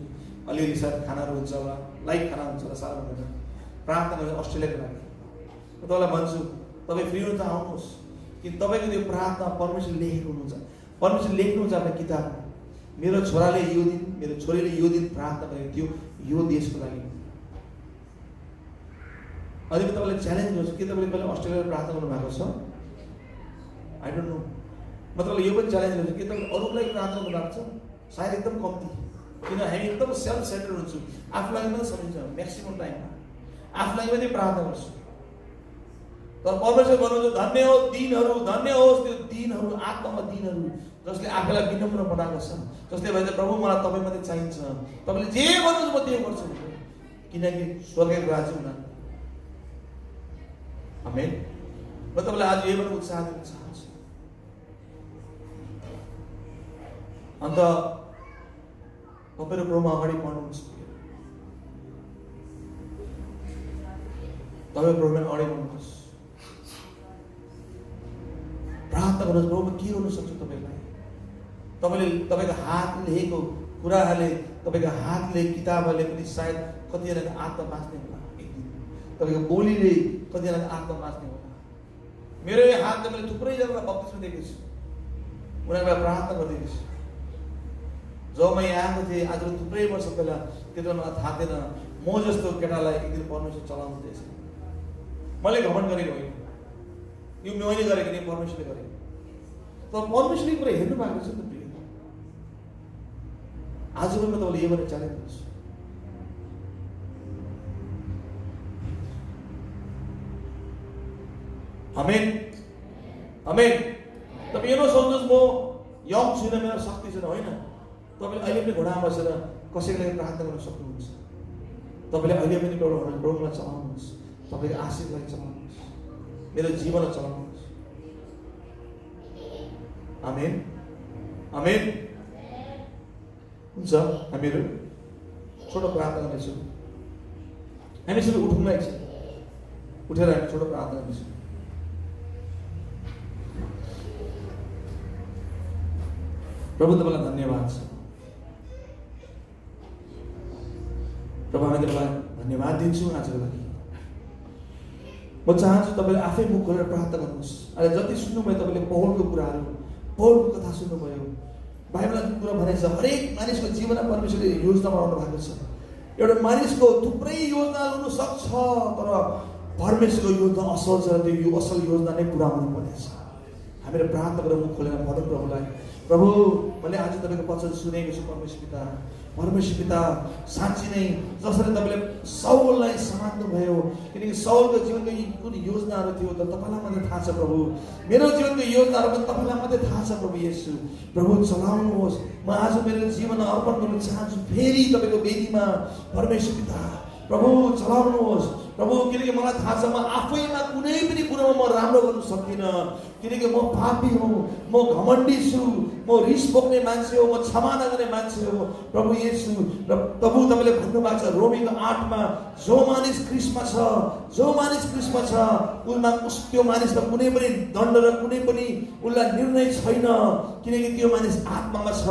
अलिअलि सायद खानाहरू हुन्छ होला, लाइभ खाना हुन्छ होला, साह्रो भनेर प्रार्थना गर्दै अस्ट्रेलियाको लागि। म तपाईँलाई भन्छु, तपाईँ फ्री हुनुहुन्छ आउनुहोस्, कि तपाईँको त्यो प्रार्थना परमेश्वर लेखेको हुनुहुन्छ। परमेश्वर लेख्नुहुन्छ आफ्नो किताबमा, मेरो छोराले यो दिन, मेरो छोरीले यो दिन प्रार्थना गरेको थियो यो देशको लागि। अहिले म तपाईँलाई च्यालेन्ज गर्छु, के तपाईँले पहिला अस्ट्रेलियामा प्रार्थना गर्नुभएको छ? I don't know. म तपाईँलाई यो पनि च्यालेन्ज गर्छु कि तपाईँ अरूलाई प्रार्थना गर्नुहुन्छ सायद एकदम कम्ती, किन हामी एकदम सेल्फ सेन्टर हुन्छौँ, आफूलाई मात्रै सम्झिन्छ म्याक्सिमम टाइममा, आफूलाई मात्रै प्रार्थना गर्छु। तर परमेश्वर भन्नुहुन्छ धन्य हो दिनहरू, धन्य होस् त्यो दिनहरू, आत्मामा दिनहरू जसले आफूलाई विनम्र बनाएको छ, जसले भन्छ प्रभु मलाई तपाईँ मात्रै चाहिन्छ, तपाईँले जे भन्नुहुन्छ म त्यो गर्छु, किनकि स्वर्गको राज्य हुन। आमेन। म तपाईँलाई आज यही पनि उत्साह दिन चाहन्छु। अन्त तपाईँहरू प्रभुमा अगाडि बढ्नुहुन्छ, तपाईँ प्रभुमा अगाडि बढ्नुहोस्, प्रार्थना गर्नुहोस् प्रभु म के गर्नु सक्छु तपाईँलाई। तपाईँले तपाईँको हात लेखेको कुराहरूले, तपाईँको हातले किताबहरूले पनि सायद कतिजनाको आत्मा बाँच्ने होला, एक दिन तपाईँको बोलीले कतिजनाको आत्मा बाँच्ने होला। मेरो यो हातले मैले थुप्रैजनालाई बप्तिस्मा दिएको छु, उनीहरूलाई प्रार्थना गरिदिएको छु। जब म यहाँ आएको थिएँ आज थुप्रै वर्ष पहिला, त्यति मलाई थाहा थिएन म जस्तो केटालाई एक दिन परमेश्वर चलाउनु थिएछ। मैले घमण्ड गरेको होइन, यो मैले गरेको नि परमेश्वरले गरेको। तर परमेश्वरले कुरा हेर्नु भएको छ नि त प्रिय। आज पनि म तपाईँलाई यो भनेर च्यालेन्ज गर्छु, आमेन आमेन। तपाईँ यो नसोच्नुहोस् म यङ छुइनँ, मेरो शक्ति छैन, होइन। तपाईँले अहिले पनि घोडामा बसेर कसैको लागि प्रार्थना गर्न सक्नुहुन्छ। तपाईँले अहिले पनि प्रभुलाई चलाउनुहोस्, तपाईँको आशीर्वाद चलाउनुहोस्, मेरो जीवनलाई चलाउनुहोस्। आमेन आमेन। हुन्छ, हामीहरू छोटो प्रार्थना गर्नेछौँ। हामी सबै उठौँ न एकछिन, उठेर हामी छोटो प्रार्थना गर्नेछौँ। प्रभु तपाईँलाई धन्यवाद छ। प्रभु हामी तपाईँलाई धन्यवाद दिन्छौँ आजको लागि। म चाहन्छु तपाईँले आफै मुख खोलेर प्रार्थना गर्नुहोस्। अहिले जति सुन्नुभयो तपाईँले पौलको कुराहरू, पौलको कथा सुन्नुभयो, बाइबलमा जुन कुरा भनेको छ हरेक मानिसको जीवनमा परमेश्वरले योजना बनाउनु भएको छ। एउटा मानिसको थुप्रै योजना हुनु सक्छ, तर परमेश्वरको योजना असल छ, त्यो यो असल योजना नै पुरा हुनुपर्नेछ। हामीले प्रार्थना गरेर मुख खोलेर भनौँ प्रभुलाई, प्रभु मैले आज तपाईँको वचन सुनेको छु परमेश्वर पिता। परमेश्वर पिता साँच्ची नै जसरी तपाईँले साउललाई समात्नुभयो, किनकि साउलको जीवनको कुन योजनाहरू थियो त तपाईँलाई मात्रै थाहा छ प्रभु। मेरो जीवनको योजनाहरू पनि तपाईँलाई मात्रै थाहा छ प्रभु येशू। प्रभु चलाउनुहोस्। म आज मेरो जीवन अर्पण गर्न चाहन्छु फेरि तपाईँको वेदीमा परमेश्वर पिता। प्रभु चलाउनुहोस् प्रभु, किनकि मलाई थाहा छ म आफैमा कुनै पनि कुरामा म राम्रो गर्नु सक्दिनँ, किनकि म पापी हुँ, म घमण्डी छु, म रिस बोक्ने मान्छे हो, म क्षमा नगर्ने मान्छे हो प्रभु येशू। र प्रभु तपाईँले भन्नुभएको छ रोमीको 8मा, जो मानिस क्रिस्टमा छ, जो मानिस क्रिस्टमा छ उसमा त्यो मानिसमा कुनै पनि दण्ड र कुनै पनि उसलाई निर्णय छैन, किनकि त्यो मानिस आत्मामा छ।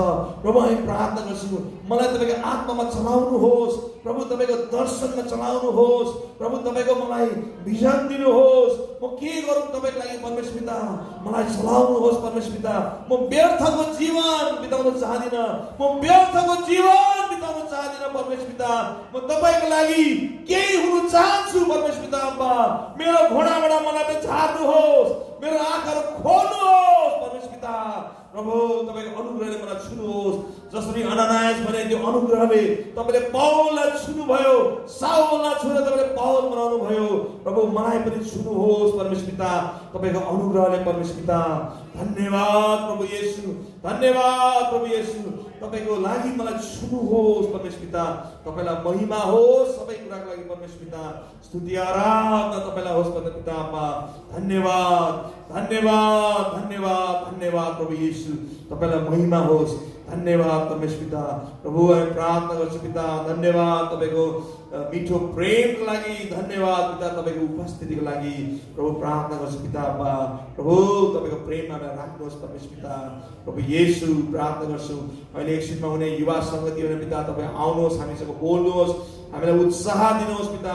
प्रभु हामी प्रार्थना गर्छौँ मलाई तपाईँको आत्मामा चलाउनुहोस् प्रभु, तपाईँको दर्शनमा चलाउनुहोस् प्रभु, तपाईँको मलाई भिजन दिनुहोस्। म के गरौँ तपाईँको लागि परमेश्वर पिता, मलाई चलाउनुहोस् परमेश्वर पिता। म व्यर्थको जीवन बिताउन चाहदिनँ, म व्यर्थको जीवन बिताउन चाहदिनँ परमेश्वर पिता। म तपाईँको लागि केही हुनु चाहन्छु परमेश्वर पिता। अब्बा मेरो घोडाबाट मलाई पनि झार्नुहोस्, मेरो आँखाहरू खोल्नुहोस् परमेश्वर पिता। प्रभु तपाईँको अनुग्रहले मलाई छुनुहोस्, जसरी अनानायस भने त्यो अनुग्रहले तपाईँले पौललाई छुनुभयो, साउललाई छुएर तपाईँले पौल बनाउनु भयो। प्रभु मलाई पनि छुनुहोस् परमेश्वर पिता, तपाईँको अनुग्रहले परमेश्वर पिता। धन्यवाद प्रभु येशू, धन्यवाद प्रभु येशू, तपाईँको लागि मलाई छुनुहोस् परमेश्वर पिता। तपाईँलाई महिमा होस् सबै कुराको लागि परमेश्वर पिता। स्तुति आराधना तपाईँलाई होस् परमेश्वर पिता। धन्यवाद धन्यवाद धन्यवाद धन्यवाद प्रभु येशू, तपाईँलाई महिमा होस्। धन्यवाद परमेश्वर पिता। प्रभु हामी प्रार्थना गर्छु पिता, धन्यवाद तपाईँको मिठो प्रेमको लागि, धन्यवाद पिता तपाईँको उपस्थितिको लागि। प्रभु प्रार्थना गर्छु पिता। प्रभु तपाईँको प्रेममा हामीलाई राख्नुहोस् परमेश्वर पिता। प्रभु येशू प्रार्थना गर्छु अहिले एकछिनमा हुने युवा सङ्गति हुने पिता, तपाईँ आउनुहोस्, हामीसँग बोल्नुहोस्, हामीलाई उत्साह दिनुहोस् पिता।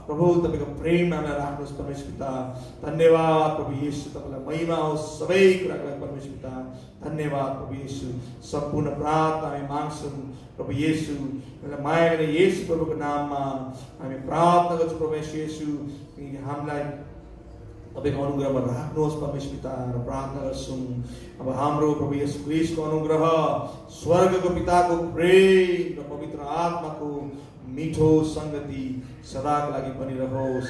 प्रभु तपाईँको प्रेम हामीलाई राख्नुहोस् परमेश्वर पिता। धन्यवाद प्रभु येशू, तपाईँलाई महिमा होस् सबै कुराको लागि परमेश्वर पिता। धन्यवाद प्रभु येशू। सम्पूर्ण प्रार्थना हामी माग्छौँ प्रभु येशू, माया गर्ने येशू प्रभुको नाममा हामी प्रार्थना गर्छौँ प्रभु येशू। हामीलाई तपाईँको अनुग्रहमा राख्नुहोस् परमेश्वर पिता र प्रार्थना गर्छौँ अब हाम्रो प्रभु येशू ख्रीष्टको अनुग्रह स्वर्गको पिताको प्रेम र पवित्र आत्माको मिठो सङ्गति सदाको लागि बनिरहोस्।